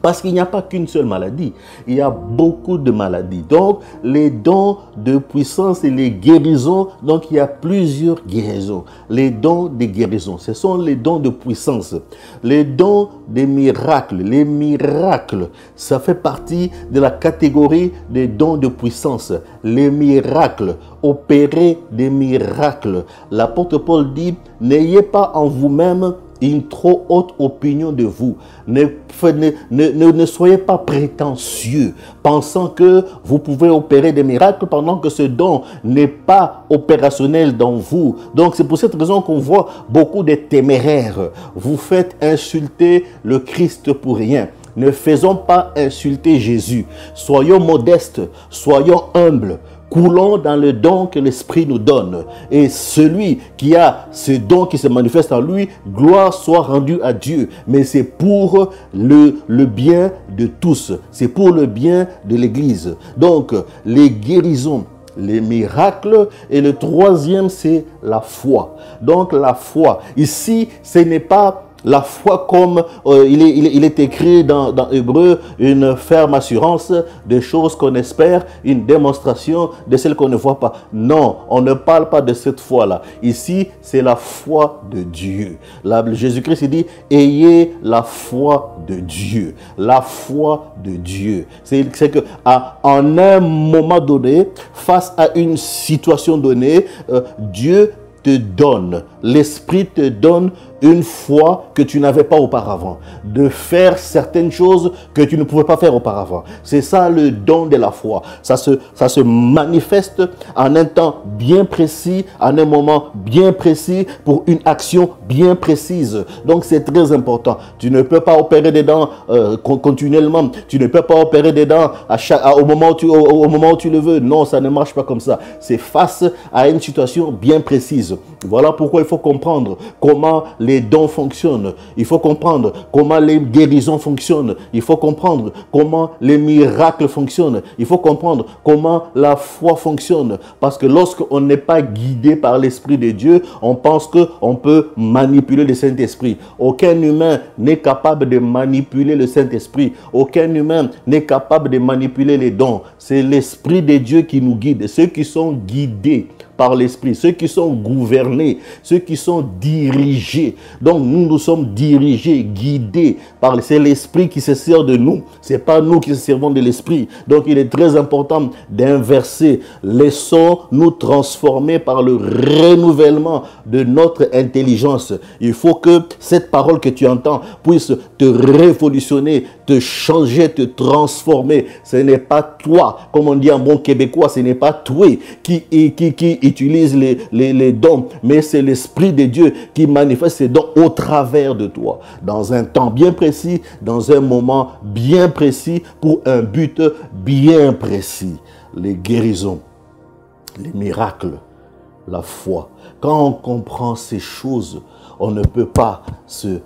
Parce qu'il n'y a pas qu'une seule maladie, il y a beaucoup de maladies. Donc, les dons de puissance et les guérisons, donc il y a plusieurs guérisons. Les dons des guérisons, ce sont les dons de puissance. Les dons des miracles, les miracles, ça fait partie de la catégorie des dons de puissance. Les miracles, opérer des miracles. L'apôtre Paul dit, n'ayez pas en vous-même une trop haute opinion de vous. Ne soyez pas prétentieux, pensant que vous pouvez opérer des miracles pendant que ce don n'est pas opérationnel dans vous. Donc c'est pour cette raison qu'on voit beaucoup de téméraires. Vous faites insulter le Christ pour rien. Ne faisons pas insulter Jésus. Soyons modestes, soyons humbles. Coulons dans le don que l'Esprit nous donne. Et celui qui a ce don qui se manifeste en lui, gloire soit rendue à Dieu. Mais c'est pour le bien de tous. C'est pour le bien de l'Église. Donc, les guérisons, les miracles. Et le troisième, c'est la foi. Donc, la foi. Ici, ce n'est pas la foi comme il est écrit dans Hébreu, une ferme assurance des choses qu'on espère, une démonstration de celles qu'on ne voit pas. Non, on ne parle pas de cette foi-là. Ici, c'est la foi de Dieu. Jésus-Christ dit, ayez la foi de Dieu. La foi de Dieu. C'est que en un moment donné, face à une situation donnée, Dieu te donne, l'Esprit te donne une foi que tu n'avais pas auparavant, de faire certaines choses que tu ne pouvais pas faire auparavant. C'est ça le don de la foi. Ça se manifeste en un temps bien précis, en un moment bien précis, pour une action bien précise. Donc c'est très important. Tu ne peux pas opérer des dents continuellement. Tu ne peux pas opérer des dents au moment où tu le veux. Non, ça ne marche pas comme ça. C'est face à une situation bien précise. Voilà pourquoi il faut comprendre comment les dons fonctionnent. Il faut comprendre comment les guérisons fonctionnent. Il faut comprendre comment les miracles fonctionnent. Il faut comprendre comment la foi fonctionne. Parce que lorsqu'on n'est pas guidé par l'Esprit de Dieu, on pense qu'on peut manipuler le Saint-Esprit. Aucun humain n'est capable de manipuler le Saint-Esprit. Aucun humain n'est capable de manipuler les dons. C'est l'Esprit de Dieu qui nous guide. Ceux qui sont guidés par l'Esprit, ceux qui sont gouvernés, ceux qui sont dirigés. Donc nous sommes dirigés, guidés par c'est l'Esprit qui se sert de nous. C'est pas nous qui se servons de l'Esprit. Donc il est très important d'inverser. Laissons-nous transformer par le renouvellement de notre intelligence. Il faut que cette parole que tu entends puisse te révolutionner, te changer, te transformer. Ce n'est pas toi, comme on dit en bon québécois, ce n'est pas toi qui utilise les dons, mais c'est l'Esprit de Dieu qui manifeste ses dons au travers de toi, dans un temps bien précis, dans un moment bien précis, pour un but bien précis. Les guérisons, les miracles, la foi. Quand on comprend ces choses, on ne peut pas se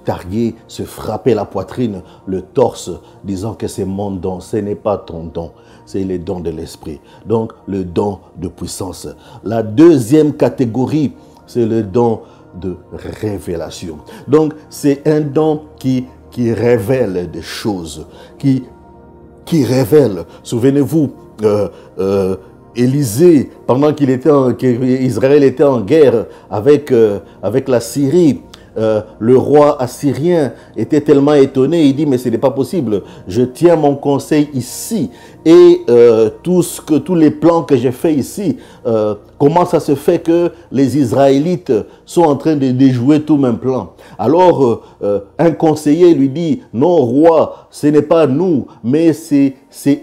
targuer, se frapper la poitrine, le torse, disant que c'est mon don. Ce n'est pas ton don, c'est les dons de l'Esprit. Donc, le don de puissance. La deuxième catégorie, c'est le don de révélation. Donc, c'est un don qui révèle des choses, qui révèle. Souvenez-vous, Élisée, pendant qu'Israël était en guerre avec la Syrie, le roi assyrien était tellement étonné, il dit, mais ce n'est pas possible, je tiens mon conseil ici, et tous les plans que j'ai faits ici, comment ça se fait que les Israélites sont en train de déjouer tous mes plans? Alors, un conseiller lui dit, non, roi, ce n'est pas nous, mais c'est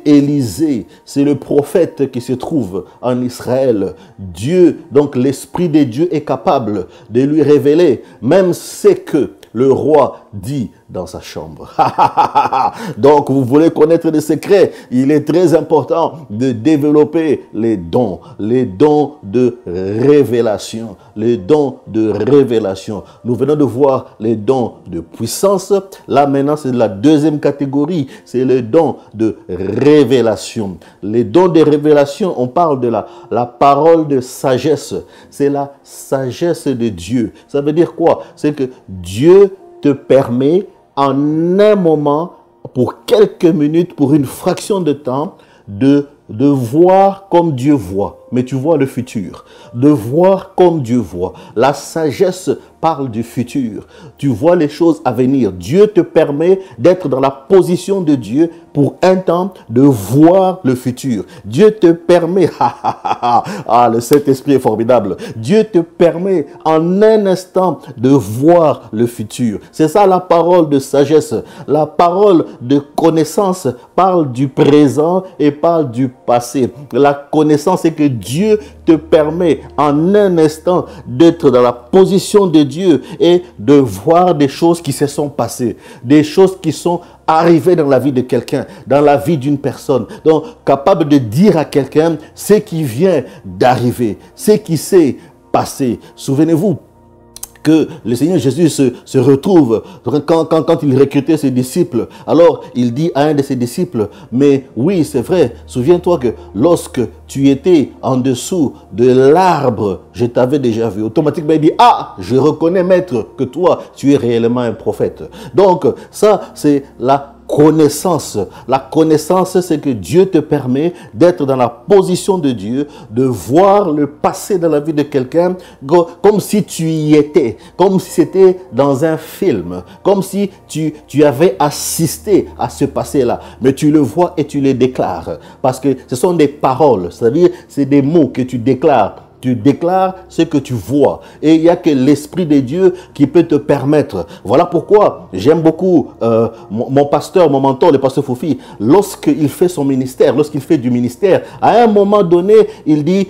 Élisée, c'est le prophète qui se trouve en Israël. Dieu, donc l'Esprit de Dieu est capable de lui révéler même ce que le roi dit dans sa chambre. Donc, vous voulez connaître les secrets. Il est très important de développer les dons de révélation. Les dons de révélation. Nous venons de voir les dons de puissance. Là, maintenant, c'est la deuxième catégorie. C'est le don de révélation. Les dons de révélation, on parle de la parole de sagesse. C'est la sagesse de Dieu. Ça veut dire quoi? C'est que Dieu te permet en un moment pour quelques minutes, pour une fraction de temps, de voir comme Dieu voit, mais tu vois le futur. De voir comme Dieu voit. La sagesse parle du futur. Tu vois les choses à venir. Dieu te permet d'être dans la position de Dieu pour un temps de voir le futur. Dieu te permet, le Saint-Esprit est formidable. Dieu te permet en un instant de voir le futur. C'est ça la parole de sagesse. La parole de connaissance parle du présent et parle du passé. La connaissance, c'est que Dieu te permet en un instant d'être dans la position de Dieu et de voir des choses qui se sont passées, des choses qui sont arrivées dans la vie de quelqu'un, dans la vie d'une personne. Donc, capable de dire à quelqu'un ce qui vient d'arriver, ce qui s'est passé. Souvenez-vous que le Seigneur Jésus se retrouve quand il recrutait ses disciples. Alors, il dit à un de ses disciples, mais oui, c'est vrai, souviens-toi que lorsque tu étais en dessous de l'arbre, je t'avais déjà vu. Automatiquement, il dit, je reconnais, maître, que toi, tu es réellement un prophète. Donc, ça, c'est la connaissance. La connaissance, c'est que Dieu te permet d'être dans la position de Dieu, de voir le passé dans la vie de quelqu'un comme si tu y étais, comme si c'était dans un film, comme si tu avais assisté à ce passé-là. Mais tu le vois et tu le déclares parce que ce sont des paroles, c'est-à-dire c'est des mots que tu déclares. Tu déclares ce que tu vois. Et il n'y a que l'Esprit de Dieu qui peut te permettre. Voilà pourquoi j'aime beaucoup mon pasteur, mon mentor, le pasteur Foufi. Lorsqu'il fait son ministère, lorsqu'il fait du ministère, à un moment donné, il dit,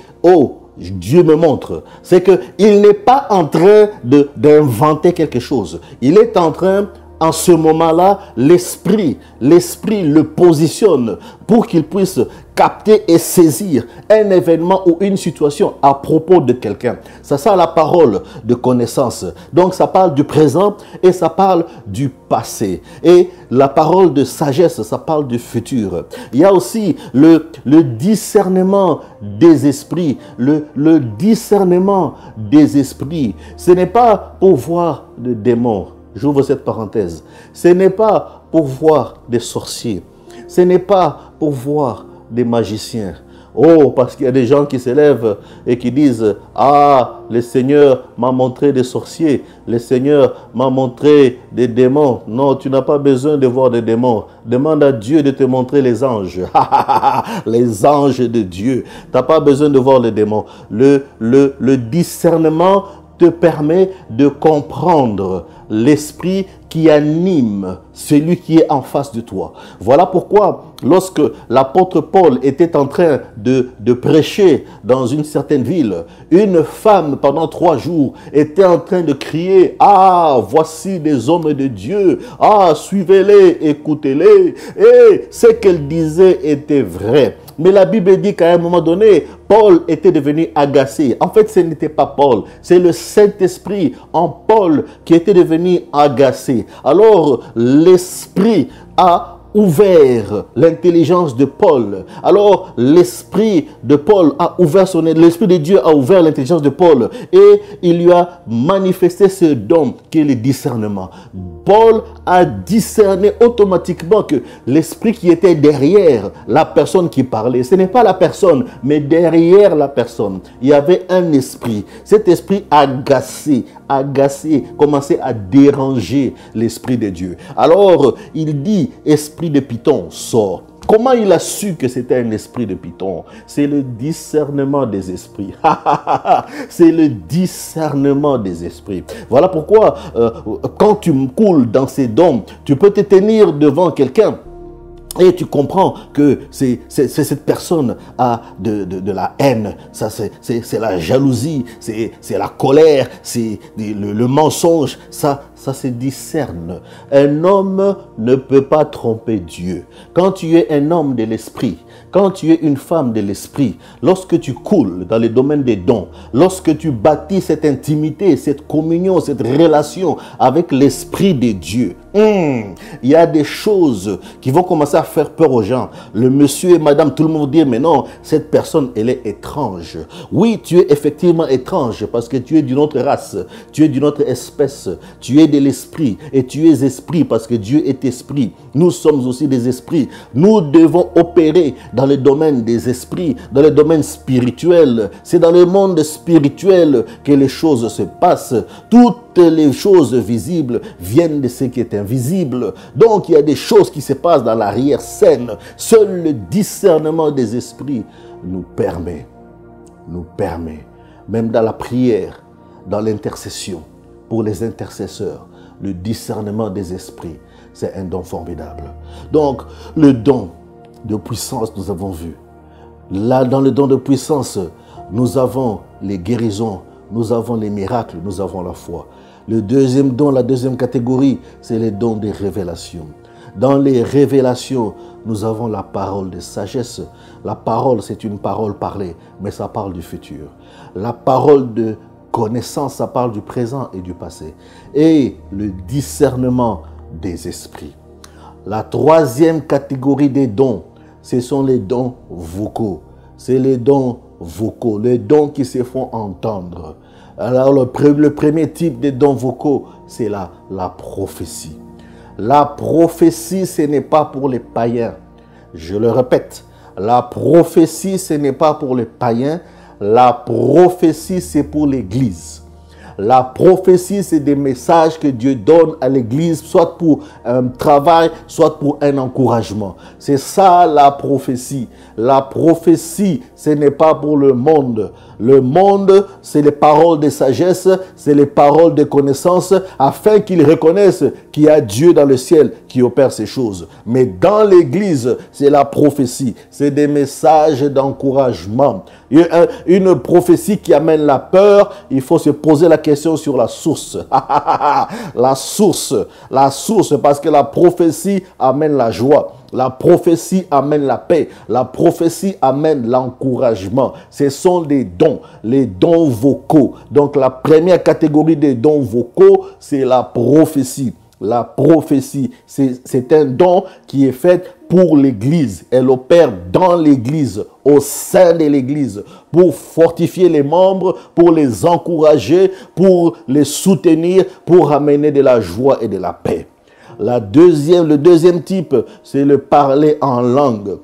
Dieu me montre. C'est qu'il n'est pas en train d'inventer quelque chose. Il est en train, en ce moment-là, l'Esprit le positionne pour qu'il puisse capter et saisir un événement ou une situation à propos de quelqu'un. C'est ça la parole de connaissance. Donc ça parle du présent et ça parle du passé. Et la parole de sagesse, ça parle du futur. Il y a aussi le discernement des esprits. Le discernement des esprits. Ce n'est pas pour voir des démons. J'ouvre cette parenthèse. Ce n'est pas pour voir des sorciers. Ce n'est pas pour voir des magiciens. Parce qu'il y a des gens qui s'élèvent et qui disent, le Seigneur m'a montré des sorciers, le Seigneur m'a montré des démons. Non, tu n'as pas besoin de voir des démons. Demande à Dieu de te montrer les anges. Les anges de Dieu. Tu n'as pas besoin de voir les démons. Le discernement te permet de comprendre l'esprit qui anime celui qui est en face de toi. Voilà pourquoi, lorsque l'apôtre Paul était en train de prêcher dans une certaine ville, une femme pendant 3 jours était en train de crier, voici des hommes de Dieu, suivez-les, écoutez-les. Et ce qu'elle disait était vrai. Mais la Bible dit qu'à un moment donné, Paul était devenu agacé. En fait, ce n'était pas Paul, c'est le Saint-Esprit en Paul qui était devenu agacé. Alors, l'Esprit a ouvert l'intelligence de Paul. Alors, l'Esprit de Paul a ouvert l'Esprit de Dieu a ouvert l'intelligence de Paul et il lui a manifesté ce don qui est le discernement. Paul a discerné automatiquement que l'esprit qui était derrière la personne qui parlait, ce n'est pas la personne, mais derrière la personne, il y avait un esprit. Cet esprit agacé, commençait à déranger l'esprit de Dieu. Alors, il dit, esprit de Python, sors. Comment il a su que c'était un esprit de Python? C'est le discernement des esprits. C'est le discernement des esprits. Voilà pourquoi, quand tu coules dans ces dons, tu peux te tenir devant quelqu'un et tu comprends que cette personne a de la haine, c'est la jalousie, c'est la colère, c'est le mensonge, ça se discerne. Un homme ne peut pas tromper Dieu. Quand tu es un homme de l'esprit, quand tu es une femme de l'esprit, lorsque tu coules dans le domaine des dons, lorsque tu bâtis cette intimité, cette communion, cette relation avec l'esprit de Dieu, Il y a des choses qui vont commencer à faire peur aux gens. Le monsieur et madame, tout le monde dit, mais non, cette personne, elle est étrange. Oui, tu es effectivement étrange parce que tu es d'une autre race, tu es d'une autre espèce, tu es de l'esprit et tu es esprit parce que Dieu est esprit. Nous sommes aussi des esprits. Nous devons opérer dans le domaine des esprits, dans le domaine spirituel. C'est dans le monde spirituel que les choses se passent. Toutes les choses visibles viennent de ce qui est invisible. Donc il y a des choses qui se passent dans l'arrière-scène. Seul le discernement des esprits nous permet, même dans la prière, dans l'intercession, pour les intercesseurs, le discernement des esprits, c'est un don formidable. Donc le don de puissance, nous avons vu. Là, dans le don de puissance, nous avons les guérisons, nous avons les miracles, nous avons la foi. Le deuxième don, la deuxième catégorie, c'est les dons des révélations. Dans les révélations, nous avons la parole de sagesse. La parole, c'est une parole parlée, mais ça parle du futur. La parole de connaissance, ça parle du présent et du passé. Et le discernement des esprits. La troisième catégorie des dons, ce sont les dons vocaux. C'est les dons vocaux, les dons qui se font entendre. Alors le premier type de dons vocaux, c'est la prophétie. La prophétie, ce n'est pas pour les païens. Je le répète, la prophétie, ce n'est pas pour les païens. La prophétie, c'est pour l'Église. La prophétie, c'est des messages que Dieu donne à l'Église, soit pour un travail, soit pour un encouragement. C'est ça la prophétie. La prophétie, ce n'est pas pour le monde. Le monde, c'est les paroles de sagesse, c'est les paroles de connaissance, afin qu'ils reconnaissent qu'il y a Dieu dans le ciel qui opère ces choses. Mais dans l'Église, c'est la prophétie. C'est des messages d'encouragement. Une prophétie qui amène la peur, il faut se poser la question sur la source. La source, parce que la prophétie amène la joie. La prophétie amène la paix. La prophétie amène l'encouragement. Ce sont des dons, les dons vocaux. Donc la première catégorie des dons vocaux, c'est la prophétie. La prophétie, c'est un don qui est fait pour l'Église. Elle opère dans l'Église, au sein de l'Église, pour fortifier les membres, pour les encourager, pour les soutenir, pour amener de la joie et de la paix. Le deuxième type, c'est le parler en langue.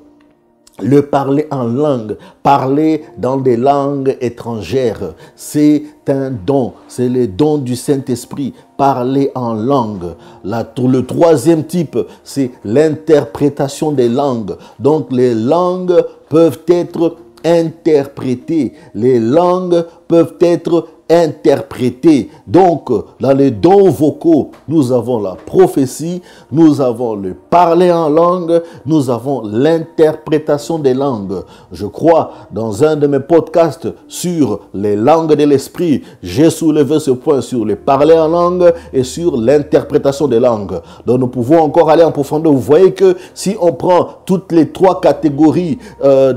Le parler en langue, parler dans des langues étrangères, c'est un don, c'est le don du Saint-Esprit, parler en langue. Le troisième type, c'est l'interprétation des langues. Donc les langues peuvent être interprétées, les langues peuvent être interprétées. Donc, dans les dons vocaux, nous avons la prophétie, nous avons le parler en langue, nous avons l'interprétation des langues. Je crois, dans un de mes podcasts sur les langues de l'esprit, j'ai soulevé ce point sur le parler en langue et sur l'interprétation des langues. Donc, nous pouvons encore aller en profondeur. Vous voyez que si on prend toutes les trois catégories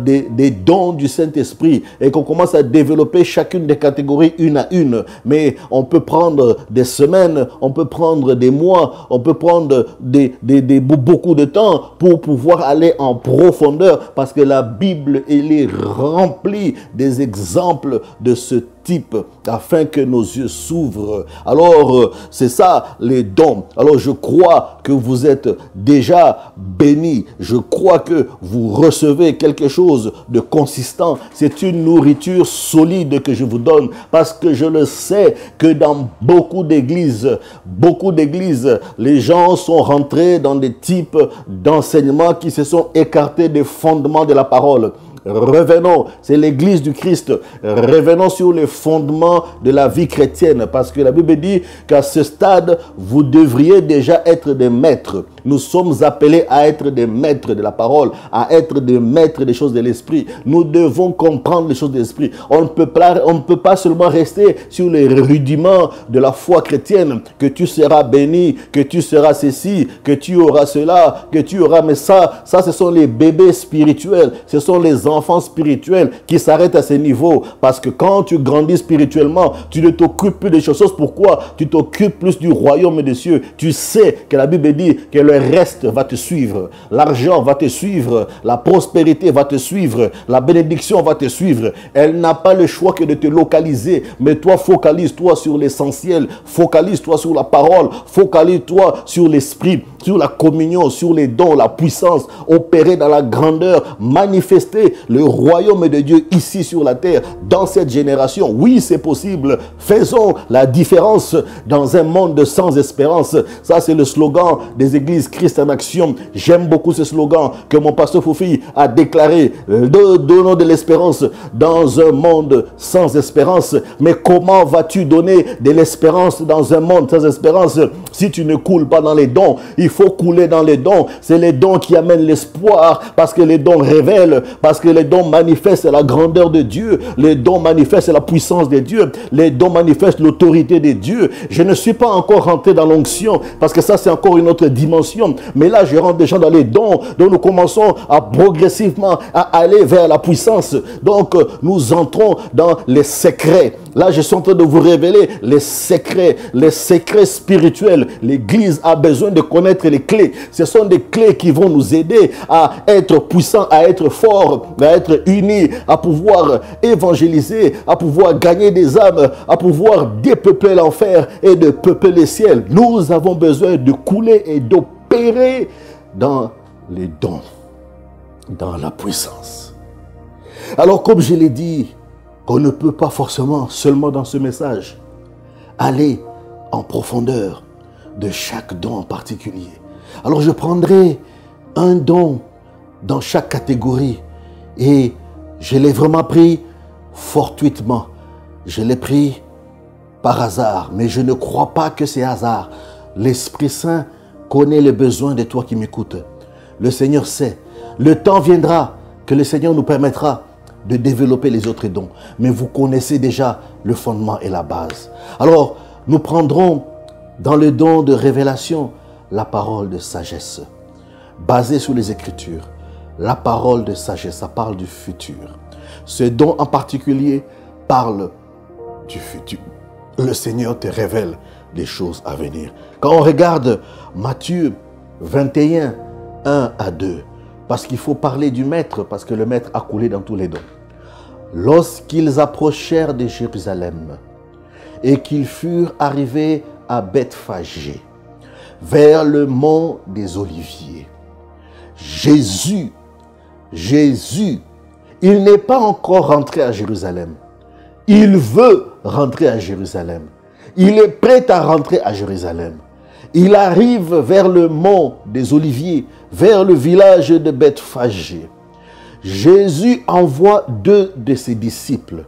des dons du Saint-Esprit et qu'on commence à développer chacune des catégories une à une, mais on peut prendre des semaines, on peut prendre des mois, on peut prendre beaucoup de temps pour pouvoir aller en profondeur, parce que la Bible, elle est remplie des exemples de ce type, afin que nos yeux s'ouvrent. Alors, c'est ça les dons. Alors, je crois que vous êtes déjà bénis. Je crois que vous recevez quelque chose de consistant. C'est une nourriture solide que je vous donne, parce que je le sais que dans beaucoup d'églises, les gens sont rentrés dans des types d'enseignements qui se sont écartés des fondements de la parole. Revenons, c'est l'église du Christ. Revenons sur les fondements de la vie chrétienne, parce que la Bible dit qu'à ce stade, vous devriez déjà être des maîtres. Nous sommes appelés à être des maîtres de la parole, à être des maîtres des choses de l'esprit. Nous devons comprendre les choses de l'esprit. On ne peut pas seulement rester sur les rudiments de la foi chrétienne, que tu seras béni, que tu seras ceci, que tu auras cela, que tu auras... Mais ça ce sont les bébés spirituels, ce sont les enfants spirituels qui s'arrêtent à ce niveau. Parce que quand tu grandis spirituellement, tu ne t'occupes plus des choses. Pourquoi? Tu t'occupes plus du royaume des cieux. Tu sais que la Bible dit que le reste va te suivre. L'argent va te suivre, la prospérité va te suivre, la bénédiction va te suivre. Elle n'a pas le choix que de te localiser. Mais toi, focalise-toi sur l'essentiel. Focalise-toi sur la parole. Focalise-toi sur l'esprit, sur la communion, sur les dons, la puissance, opérer dans la grandeur, manifester le royaume de Dieu ici sur la terre, dans cette génération. Oui, c'est possible. Faisons la différence dans un monde sans espérance. Ça, c'est le slogan des églises Christ en action. J'aime beaucoup ce slogan que mon pasteur Foufi a déclaré. Donnons de l'espérance dans un monde sans espérance. Mais comment vas-tu donner de l'espérance dans un monde sans espérance si tu ne coules pas dans les dons? Il faut couler dans les dons. C'est les dons qui amènent l'espoir, parce que les dons révèlent, parce que les dons manifestent la grandeur de Dieu, les dons manifestent la puissance de Dieu, les dons manifestent l'autorité de Dieu. Je ne suis pas encore rentré dans l'onction, parce que ça c'est encore une autre dimension, mais là je rentre déjà dans les dons, donc nous commençons à progressivement à aller vers la puissance. Donc nous entrons dans les secrets. Là je suis en train de vous révéler les secrets spirituels. L'Église a besoin de connaître les clés. Ce sont des clés qui vont nous aider à être puissants, à être forts, à être unis, à pouvoir évangéliser, à pouvoir gagner des âmes, à pouvoir dépeupler l'enfer et de peupler les ciels. Nous avons besoin de couler et d'opérer dans les dons, dans la puissance. Alors comme je l'ai dit, on ne peut pas forcément seulement dans ce message aller en profondeur de chaque don en particulier. Alors je prendrai un don dans chaque catégorie et je l'ai vraiment pris fortuitement. Je l'ai pris par hasard, mais je ne crois pas que c'est hasard. L'Esprit Saint connaît les besoins de toi qui m'écoutes. Le Seigneur sait. Le temps viendra que le Seigneur nous permettra de développer les autres dons. Mais vous connaissez déjà le fondement et la base. Alors, nous prendrons dans le don de révélation la parole de sagesse, basée sur les Écritures. La parole de sagesse, ça parle du futur. Ce don en particulier parle du futur. Le Seigneur te révèle des choses à venir. Quand on regarde Matthieu 21, 1 à 2, parce qu'il faut parler du Maître, parce que le Maître a coulé dans tous les dons. Lorsqu'ils approchèrent de Jérusalem et qu'ils furent arrivés à Bethphagée, vers le mont des Oliviers, Jésus, il n'est pas encore rentré à Jérusalem. Il veut rentrer à Jérusalem. Il est prêt à rentrer à Jérusalem. Il arrive vers le mont des Oliviers, vers le village de Bethphagée. Jésus envoie 2 de ses disciples.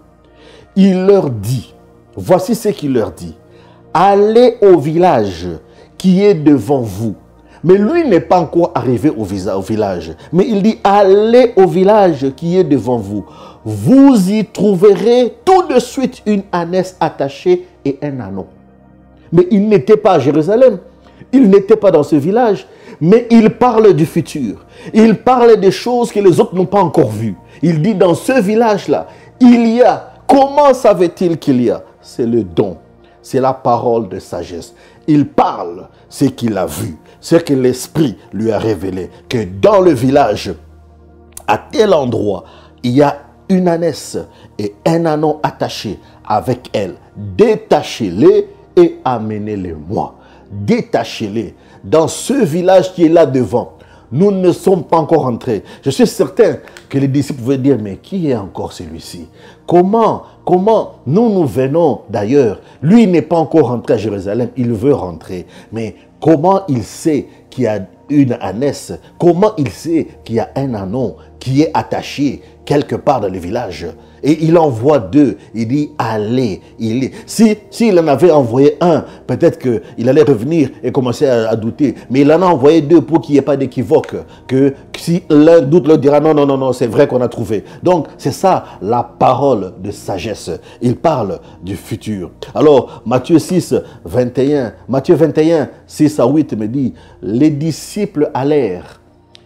Il leur dit, voici ce qu'il leur dit. Allez au village qui est devant vous. Mais lui n'est pas encore arrivé au village. Mais il dit, allez au village qui est devant vous. Vous y trouverez tout de suite une ânesse attachée et un ânon. Mais il n'était pas à Jérusalem. Il n'était pas dans ce village. Mais il parle du futur. Il parle des choses que les autres n'ont pas encore vues. Il dit, dans ce village-là, il y a. Comment savait-il qu'il y a? C'est le don. C'est la parole de sagesse. Il parle ce qu'il a vu, ce que l'Esprit lui a révélé, que dans le village, à tel endroit, il y a une ânesse et un ânon attaché avec elle. Détachez-les et amenez-les-moi. Détachez-les. Dans ce village qui est là devant, nous ne sommes pas encore entrés. Je suis certain que les disciples pouvaient dire, mais qui est encore celui-ci? Comment nous venons d'ailleurs? Lui n'est pas encore rentré à Jérusalem, il veut rentrer. Mais comment il sait qu'il y a une ânesse? Comment il sait qu'il y a un ânon qui est attaché quelque part dans le village. Et il envoie 2. Il dit, allez. S'il en avait envoyé un, peut-être qu'il allait revenir et commencer à douter. Mais il en a envoyé 2 pour qu'il n'y ait pas d'équivoque. Que si l'un doute, l'autre dira, non, c'est vrai qu'on a trouvé. Donc, c'est ça, la parole de sagesse. Il parle du futur. Alors, Matthieu 6, 21, 6 à 8 me dit, les disciples allèrent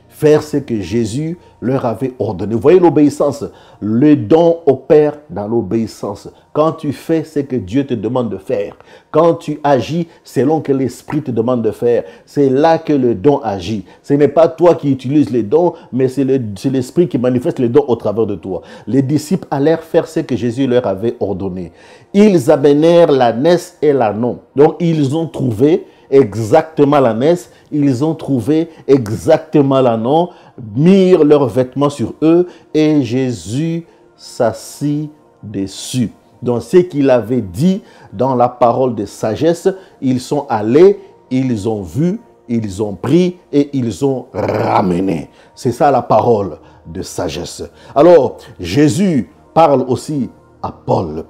faire ce que Jésus leur avait ordonné. Vous voyez l'obéissance. Le don opère dans l'obéissance. Quand tu fais ce que Dieu te demande de faire, quand tu agis selon que l'Esprit te demande de faire, c'est là que le don agit. Ce n'est pas toi qui utilises les dons, mais c'est l'Esprit qui manifeste les dons au travers de toi. Les disciples allèrent faire ce que Jésus leur avait ordonné. Ils amenèrent l'ânesse et l'ânon. Donc ils ont trouvé exactement l'ânesse, ils ont trouvé exactement l'ânon, mirent leurs vêtements sur eux et Jésus s'assit dessus. Donc ce qu'il avait dit dans la parole de sagesse, ils sont allés, ils ont vu, ils ont pris et ils ont ramené. C'est ça la parole de sagesse. Alors Jésus parle aussi à Paul.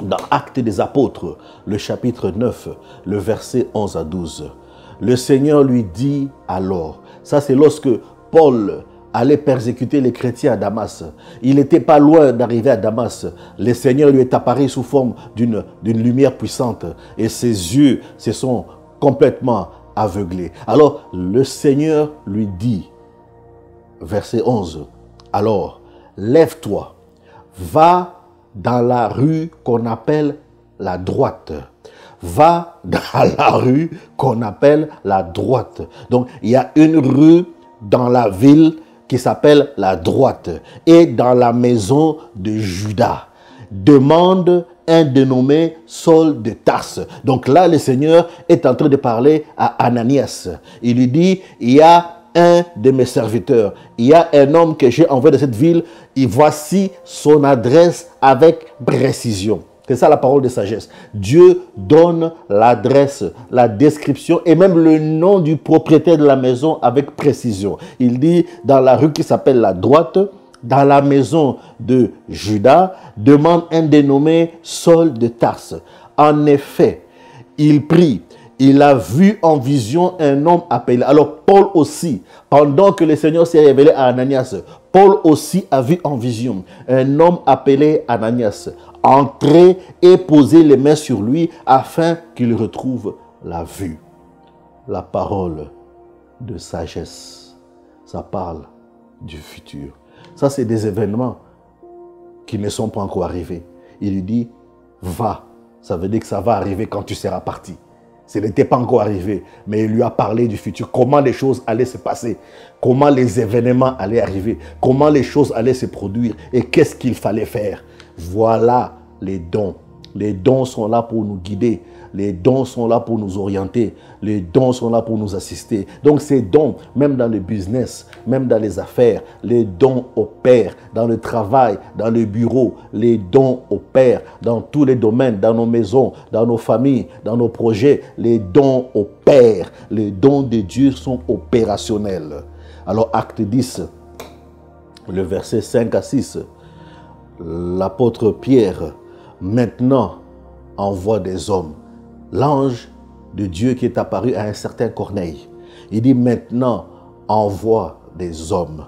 Dans Actes des Apôtres, le chapitre 9, le verset 11 à 12. Le Seigneur lui dit alors, ça c'est lorsque Paul allait persécuter les chrétiens à Damas. Il n'était pas loin d'arriver à Damas. Le Seigneur lui est apparu sous forme d'une lumière puissante et ses yeux se sont complètement aveuglés. Alors le Seigneur lui dit, verset 11, alors lève-toi, va dans la rue qu'on appelle la droite. Va dans la rue qu'on appelle la droite. Donc, il y a une rue dans la ville qui s'appelle la droite. Et dans la maison de Judas, demande un dénommé Saul de Tarse. Donc là, le Seigneur est en train de parler à Ananias. Il lui dit, il y a un de mes serviteurs. Il y a un homme que j'ai envoyé de cette ville et voici son adresse avec précision. C'est ça la parole de sagesse. Dieu donne l'adresse, la description et même le nom du propriétaire de la maison avec précision. Il dit dans la rue qui s'appelle la droite, dans la maison de Judas, demande un dénommé Saul de Tarse. En effet, il prie. Il a vu en vision un homme appelé. Alors Paul aussi, pendant que le Seigneur s'est révélé à Ananias, Paul aussi a vu en vision un homme appelé Ananias entrer et poser les mains sur lui afin qu'il retrouve la vue. La parole de sagesse, ça parle du futur. Ça, c'est des événements qui ne sont pas encore arrivés. Il lui dit, va. Ça veut dire que ça va arriver quand tu seras parti. Ce n'était pas encore arrivé, mais il lui a parlé du futur, comment les choses allaient se passer, comment les événements allaient arriver, comment les choses allaient se produire et qu'est-ce qu'il fallait faire. Voilà les dons. Les dons sont là pour nous guider. Les dons sont là pour nous orienter. Les dons sont là pour nous assister. Donc ces dons, même dans le business, même dans les affaires, les dons opèrent dans le travail, dans le bureau. Les dons opèrent dans tous les domaines, dans nos maisons, dans nos familles, dans nos projets. Les dons opèrent. Les dons de Dieu sont opérationnels. Alors acte 10, le verset 5 à 6, l'apôtre Pierre maintenant envoie des hommes. L'ange de Dieu qui est apparu à un certain Corneille. Il dit maintenant envoie des hommes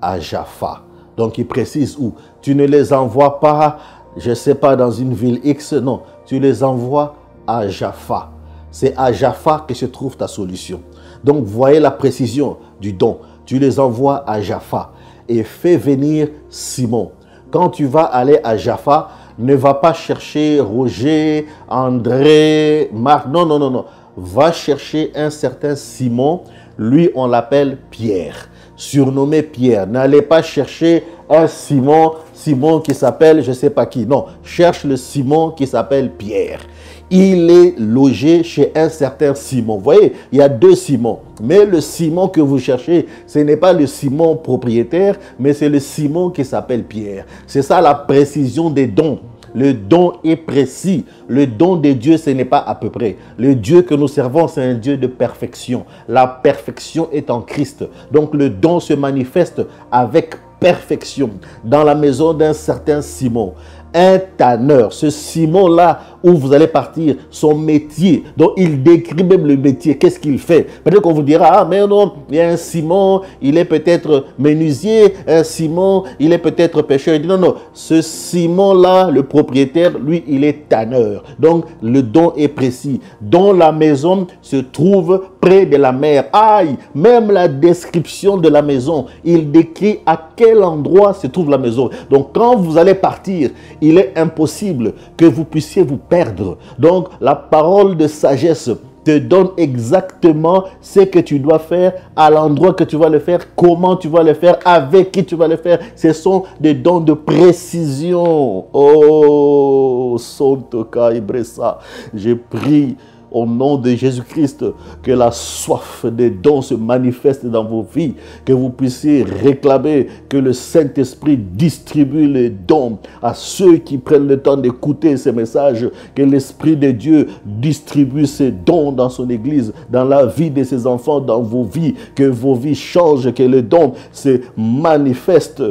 à Jaffa. Donc il précise où. Tu ne les envoies pas, je ne sais pas, dans une ville X. Non, tu les envoies à Jaffa. C'est à Jaffa que se trouve ta solution. Donc voyez la précision du don. Tu les envoies à Jaffa et fais venir Simon. Quand tu vas aller à Jaffa, ne va pas chercher Roger, André, Marc. Non, non, non, non. Va chercher un certain Simon. Lui, on l'appelle Pierre. Surnommé Pierre. N'allez pas chercher un Simon qui s'appelle je ne sais pas qui. Non, cherche le Simon qui s'appelle Pierre. Il est logé chez un certain Simon. Vous voyez, il y a deux Simons. Mais le Simon que vous cherchez, ce n'est pas le Simon propriétaire, mais c'est le Simon qui s'appelle Pierre. C'est ça la précision des dons. le don est précis. Le don de Dieu, ce n'est pas à peu près. Le Dieu que nous servons, c'est un Dieu de perfection. La perfection est en Christ. Donc le don se manifeste avec perfection dans la maison d'un certain Simon. Un tanneur, ce Simon-là où vous allez partir, son métier, donc il décrit même le métier, qu'est-ce qu'il fait. Peut-être qu'on vous dira, ah mais non, il y a un Simon, il est peut-être menuisier, un Simon, il est peut-être pêcheur. Il dit non, non, ce Simon-là, le propriétaire, lui, il est tanneur. Donc le don est précis. Dont la maison se trouve près de la mer. Aïe, même la description de la maison, il décrit à quel endroit se trouve la maison. Donc quand vous allez partir, il est impossible que vous puissiez vous perdre. Donc, la parole de sagesse te donne exactement ce que tu dois faire, à l'endroit que tu vas le faire, comment tu vas le faire, avec qui tu vas le faire. Ce sont des dons de précision. Oh, Santoka Ibresa, j'ai pris au nom de Jésus-Christ, que la soif des dons se manifeste dans vos vies, que vous puissiez réclamer que le Saint-Esprit distribue les dons à ceux qui prennent le temps d'écouter ces messages, que l'Esprit de Dieu distribue ces dons dans son Église, dans la vie de ses enfants, dans vos vies, que vos vies changent, que les dons se manifestent.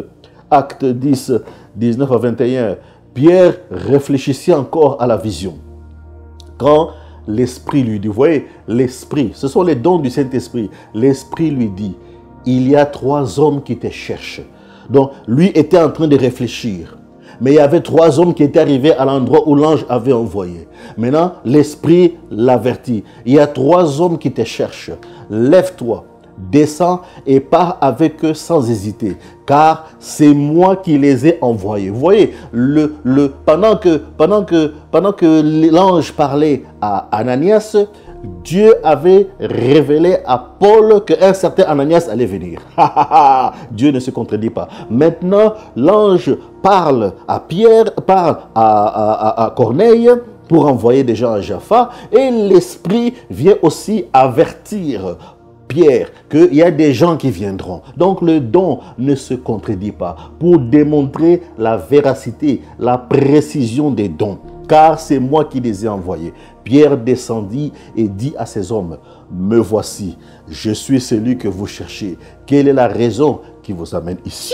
Acte 10, 19 à 21. Pierre réfléchissait encore à la vision. Quand l'Esprit lui dit, vous voyez, l'Esprit, ce sont les dons du Saint-Esprit. L'Esprit lui dit, il y a 3 hommes qui te cherchent. Donc, lui était en train de réfléchir. Mais il y avait 3 hommes qui étaient arrivés à l'endroit où l'ange avait envoyé. Maintenant, l'Esprit l'avertit. Il y a 3 hommes qui te cherchent. Lève-toi, descends et pars avec eux sans hésiter, car c'est moi qui les ai envoyés. Vous voyez, pendant que l'ange parlait à Ananias, Dieu avait révélé à Paul qu'un certain Ananias allait venir. Dieu ne se contredit pas. Maintenant, l'ange parle à Pierre, parle à Corneille, pour envoyer des gens à Jaffa, et l'Esprit vient aussi avertir Pierre qu'il y a des gens qui viendront. Donc le don ne se contredit pas, pour démontrer la véracité, la précision des dons, car c'est moi qui les ai envoyés. Pierre descendit et dit à ses hommes, me voici, je suis celui que vous cherchez. Quelle est la raison qui vous amène ici?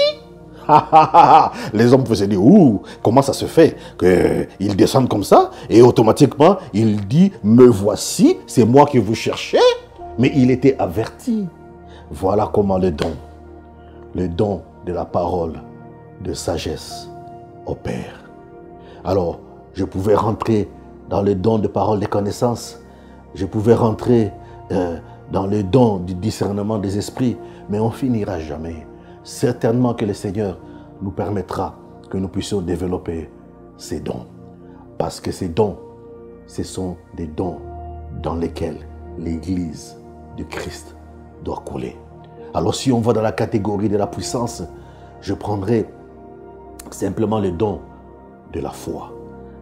Les hommes faisaient dire, ouh, comment ça se fait qu'ils descendent comme ça? Et automatiquement, il dit, me voici, c'est moi qui vous cherchez. Mais il était averti. Voilà comment le don de la parole de sagesse opère. Alors, je pouvais rentrer dans le don de parole de connaissance. Je pouvais rentrer dans le don du discernement des esprits. Mais on finira jamais. Certainement que le Seigneur nous permettra que nous puissions développer ces dons. Parce que ces dons, ce sont des dons dans lesquels l'Église de Christ doit couler. Alors si on va dans la catégorie de la puissance, je prendrai simplement le don de la foi.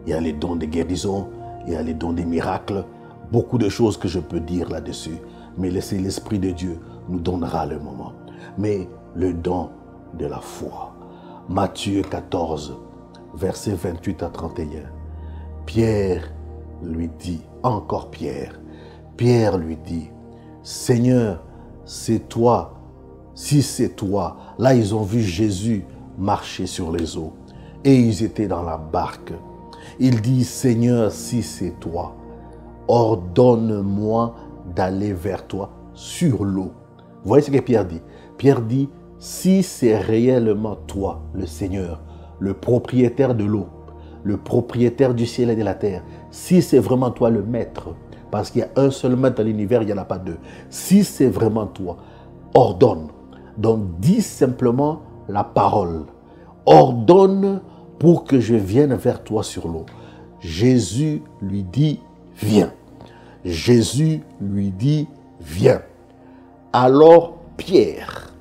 Il y a les dons de guérison, il y a les dons des miracles, beaucoup de choses que je peux dire là-dessus, mais laissez l'Esprit de Dieu nous donnera le moment. Mais le don de la foi. Matthieu 14, versets 28 à 31. Pierre lui dit, encore Pierre lui dit, Seigneur, c'est toi. Si c'est toi, là ils ont vu Jésus marcher sur les eaux et ils étaient dans la barque. Il dit, Seigneur, si c'est toi, ordonne-moi d'aller vers toi sur l'eau. Vous voyez ce que Pierre dit? Pierre dit, si c'est réellement toi, le Seigneur, le propriétaire de l'eau, le propriétaire du ciel et de la terre, si c'est vraiment toi le maître, parce qu'il y a un seul maître dans l'univers, il n'y en a pas deux. Si c'est vraiment toi, ordonne. Donc dis simplement la parole. Ordonne pour que je vienne vers toi sur l'eau. Jésus lui dit, viens. Jésus lui dit, viens. Alors Pierre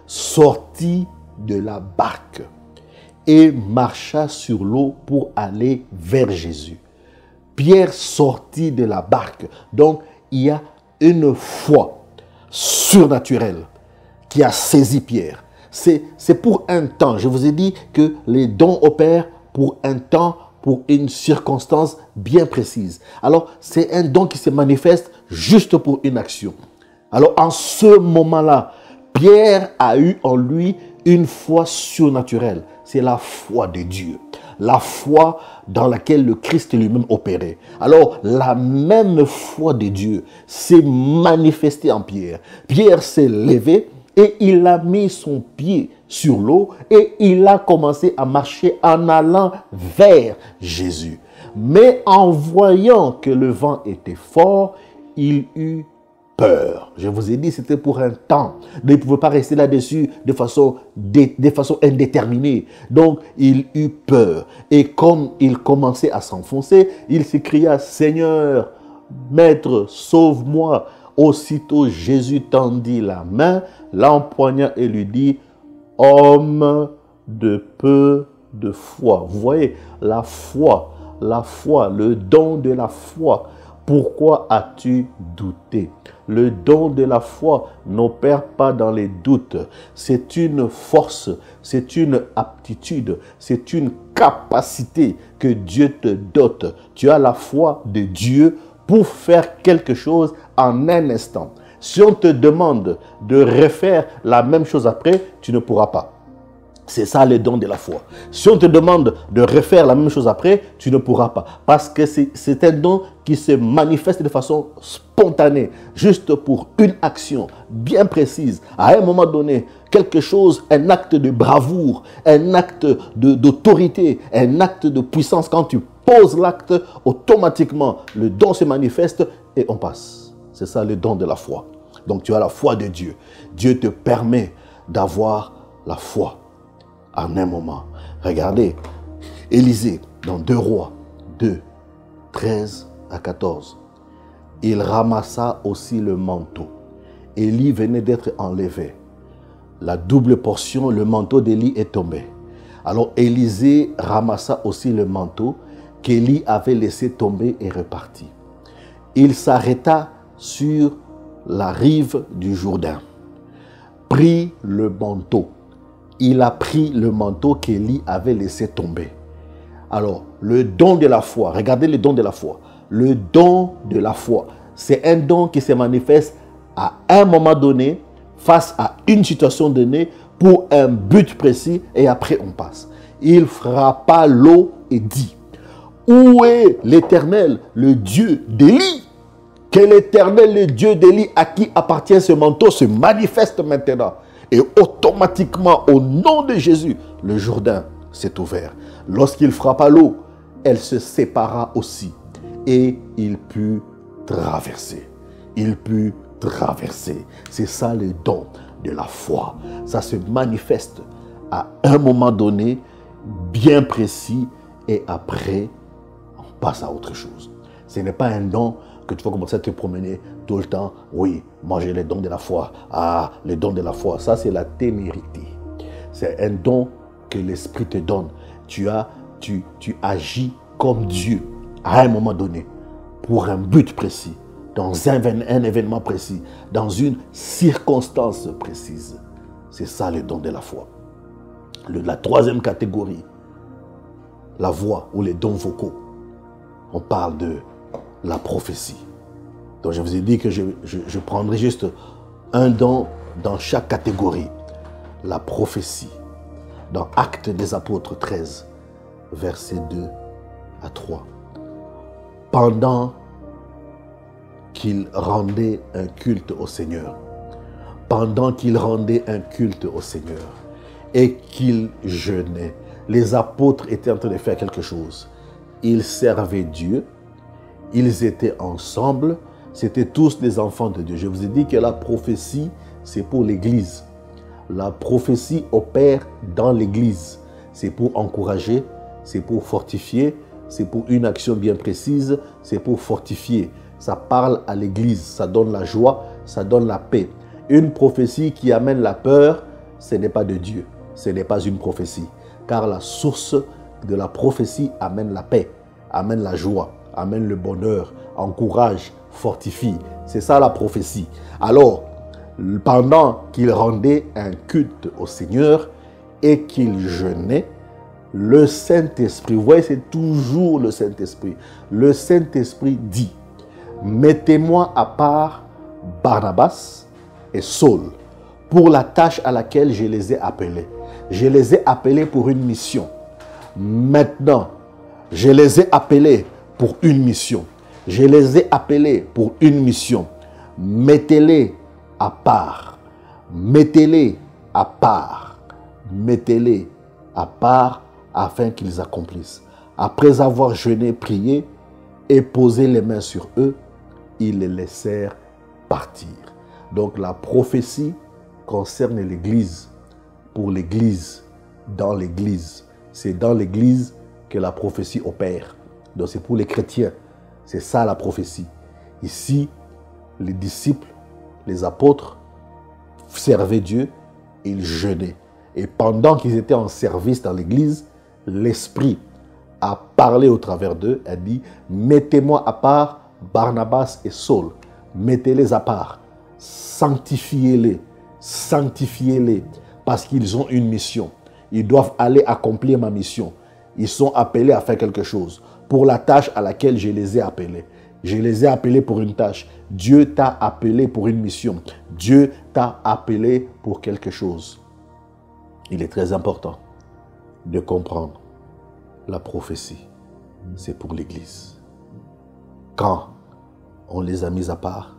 sortit de la barque et marcha sur l'eau pour aller vers Jésus. Pierre sortit de la barque. Donc, il y a une foi surnaturelle qui a saisi Pierre. C'est pour un temps. Je vous ai dit que les dons opèrent pour un temps pour une circonstance bien précise. Alors, c'est un don qui se manifeste juste pour une action. Alors, en ce moment-là, Pierre a eu en lui une foi surnaturelle. C'est la foi de Dieu. La foi dans laquelle le Christ lui-même opérait. Alors, la même foi de Dieu s'est manifestée en Pierre. Pierre s'est levé et il a mis son pied sur l'eau et il a commencé à marcher en allant vers Jésus. Mais en voyant que le vent était fort, il eut peur. Je vous ai dit, c'était pour un temps. Il ne pouvait pas rester là-dessus de façon indéterminée. Donc, il eut peur. Et comme il commençait à s'enfoncer, il s'écria, « Seigneur, Maître, sauve-moi !» Aussitôt, Jésus tendit la main, l'empoigna et lui dit, « Homme de peu de foi. » Vous voyez, la foi, le don de la foi. Pourquoi as-tu douté? Le don de la foi n'opère pas dans les doutes. C'est une force, c'est une aptitude, c'est une capacité que Dieu te dote. Tu as la foi de Dieu pour faire quelque chose en un instant. Si on te demande de refaire la même chose après, tu ne pourras pas. C'est ça le don de la foi. Si on te demande de refaire la même chose après, tu ne pourras pas. Parce que c'est un don qui se manifeste de façon spontanée, juste pour une action bien précise. À un moment donné, quelque chose, un acte de bravoure, un acte d'autorité, un acte de puissance. Quand tu poses l'acte, automatiquement, le don se manifeste et on passe. C'est ça le don de la foi. Donc tu as la foi de Dieu. Dieu te permet d'avoir la foi. En un moment. Regardez, Élisée, dans 2 Rois 2, 13 à 14, il ramassa aussi le manteau. Élie venait d'être enlevé. La double portion, le manteau d'Élie est tombé. Alors Élisée ramassa aussi le manteau qu'Élie avait laissé tomber et repartit. Il s'arrêta sur la rive du Jourdain, prit le manteau. Il a pris le manteau qu'Élie avait laissé tomber. Alors, le don de la foi, regardez le don de la foi. Le don de la foi, c'est un don qui se manifeste à un moment donné, face à une situation donnée, pour un but précis, et après on passe. Il frappa l'eau et dit, « Où est l'Éternel, le Dieu d'Élie ?» Que l'Éternel, le Dieu d'Élie, à qui appartient ce manteau, se manifeste maintenant. Et automatiquement, au nom de Jésus, le Jourdain s'est ouvert. Lorsqu'il frappa l'eau, elle se sépara aussi. Et il put traverser. Il put traverser. C'est ça le don de la foi. Ça se manifeste à un moment donné, bien précis, et après, on passe à autre chose. Ce n'est pas un don que tu vas commencer à te promener tout le temps. Oui, moi j'ai le don de la foi. Ah, le don de la foi, ça c'est la témérité. C'est un don que l'Esprit te donne. Tu agis comme Dieu à un moment donné, pour un but précis, dans un événement précis, dans une circonstance précise. C'est ça le don de la foi. La troisième catégorie, la voix ou les dons vocaux. On parle de la prophétie. Donc je vous ai dit que je prendrai juste un don dans chaque catégorie. La prophétie. Dans Actes des Apôtres 13, versets 2 à 3. Pendant qu'il rendait un culte au Seigneur, pendant qu'il rendait un culte au Seigneur et qu'il jeûnait, les apôtres étaient en train de faire quelque chose. Ils servaient Dieu. Ils étaient ensemble, c'était tous des enfants de Dieu. Je vous ai dit que la prophétie, c'est pour l'Église. La prophétie opère dans l'Église. C'est pour encourager, c'est pour fortifier, c'est pour une action bien précise, c'est pour fortifier. Ça parle à l'Église, ça donne la joie, ça donne la paix. Une prophétie qui amène la peur, ce n'est pas de Dieu, ce n'est pas une prophétie. Car la source de la prophétie amène la paix, amène la joie, amène le bonheur, encourage, fortifie. C'est ça la prophétie. Alors, pendant qu'il rendait un culte au Seigneur et qu'il jeûnait, Le Saint-Esprit, vous voyez, c'est toujours le Saint-Esprit. Le Saint-Esprit dit, mettez-moi à part Barnabas et Saul pour la tâche à laquelle je les ai appelés. Je les ai appelés pour une mission. Maintenant, je les ai appelés pour une mission. Je les ai appelés pour une mission. Mettez-les à part. Mettez-les à part. Mettez-les à part afin qu'ils accomplissent. Après avoir jeûné, prié et posé les mains sur eux, ils les laissèrent partir. Donc la prophétie concerne l'Église, pour l'Église, dans l'Église. C'est dans l'Église que la prophétie opère. Donc c'est pour les chrétiens. C'est ça la prophétie. Ici, les disciples, les apôtres servaient Dieu, ils jeûnaient. Et pendant qu'ils étaient en service dans l'Église, l'Esprit a parlé au travers d'eux, a dit, mettez-moi à part Barnabas et Saul. Mettez-les à part. Sanctifiez-les. Sanctifiez-les. Parce qu'ils ont une mission. Ils doivent aller accomplir ma mission. Ils sont appelés à faire quelque chose. Pour la tâche à laquelle je les ai appelés. Je les ai appelés pour une tâche. Dieu t'a appelé pour une mission. Dieu t'a appelé pour quelque chose. Il est très important de comprendre la prophétie. C'est pour l'Église. Quand on les a mis à part,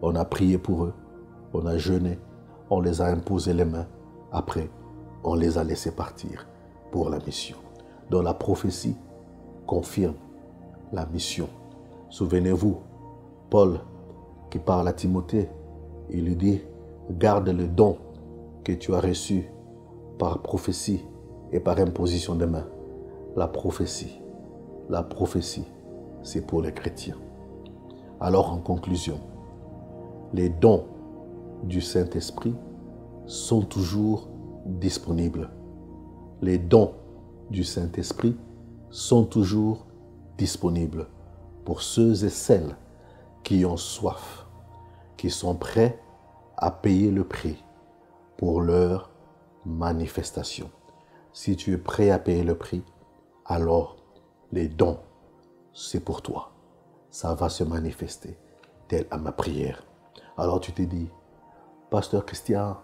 on a prié pour eux, on a jeûné, on les a imposé les mains. Après, on les a laissés partir pour la mission. Donc la prophétie confirme la mission. Souvenez-vous, Paul qui parle à Timothée, il lui dit, garde le don que tu as reçu par prophétie et par imposition de main. La prophétie, c'est pour les chrétiens. Alors en conclusion, les dons du Saint-Esprit sont toujours disponibles. Les dons du Saint-Esprit sont toujours disponibles pour ceux et celles qui ont soif, qui sont prêts à payer le prix pour leur manifestation. Si tu es prêt à payer le prix, alors les dons, c'est pour toi. Ça va se manifester, tel à ma prière. Alors tu te dis, Pasteur Christian,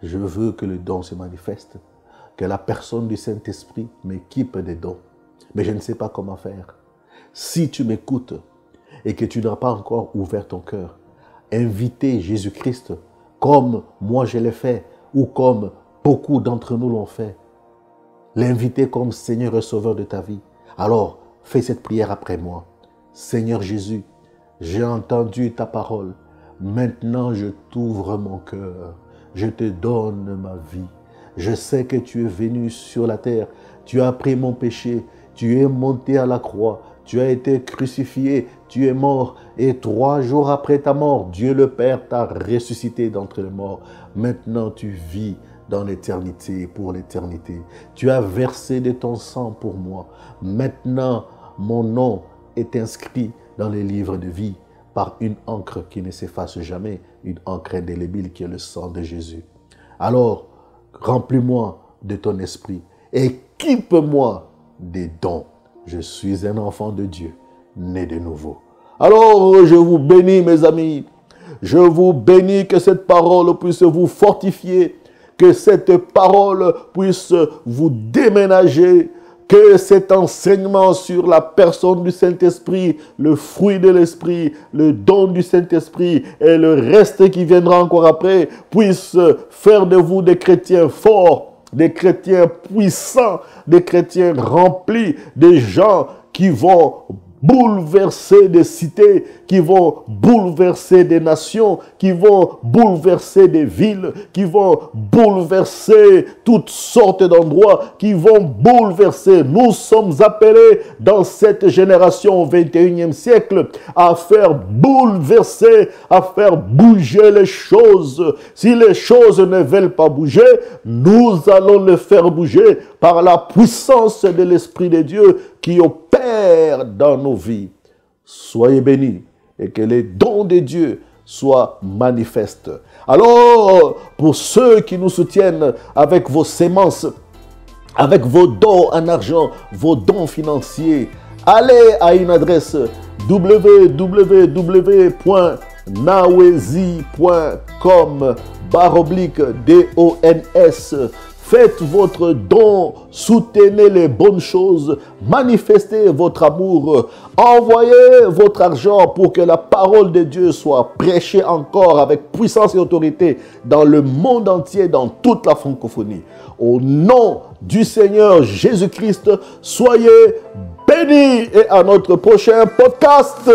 je veux que le don se manifeste, que la personne du Saint-Esprit m'équipe des dons, mais je ne sais pas comment faire. Si tu m'écoutes et que tu n'as pas encore ouvert ton cœur, inviter Jésus-Christ comme moi je l'ai fait ou comme beaucoup d'entre nous l'ont fait, l'inviter comme Seigneur et Sauveur de ta vie, alors fais cette prière après moi. Seigneur Jésus, j'ai entendu ta parole. Maintenant, je t'ouvre mon cœur. Je te donne ma vie. Je sais que tu es venu sur la terre. Tu as pris mon péché. Tu es monté à la croix. Tu as été crucifié. Tu es mort. Et 3 jours après ta mort, Dieu le Père t'a ressuscité d'entre les morts. Maintenant, tu vis dans l'éternité, pour l'éternité. Tu as versé de ton sang pour moi. Maintenant, mon nom est inscrit dans les livres de vie par une encre qui ne s'efface jamais, une encre indélébile qui est le sang de Jésus. Alors, remplis-moi de ton esprit, équipe-moi des dons. Je suis un enfant de Dieu, né de nouveau. Alors, je vous bénis, mes amis. Je vous bénis que cette parole puisse vous fortifier, que cette parole puisse vous déménager, que cet enseignement sur la personne du Saint-Esprit, le fruit de l'Esprit, le don du Saint-Esprit et le reste qui viendra encore après, puisse faire de vous des chrétiens forts, des chrétiens puissants, des chrétiens remplis, des gens qui vont bouleverser des cités, qui vont bouleverser des nations, qui vont bouleverser des villes, qui vont bouleverser toutes sortes d'endroits, qui vont bouleverser. Nous sommes appelés dans cette génération au 21e siècle à faire bouleverser, à faire bouger les choses. Si les choses ne veulent pas bouger, nous allons les faire bouger par la puissance de l'Esprit de Dieu qui opère dans nos vies. Soyez bénis et que les dons de Dieu soient manifestes. Alors, pour ceux qui nous soutiennent avec vos sémences, avec vos dons en argent, vos dons financiers. Allez à une adresse www.nawezi.com/DONS. Faites votre don, soutenez les bonnes choses, manifestez votre amour, envoyez votre argent pour que la parole de Dieu soit prêchée encore avec puissance et autorité dans le monde entier, dans toute la francophonie. Au nom du Seigneur Jésus-Christ, soyez bénis et à notre prochain podcast.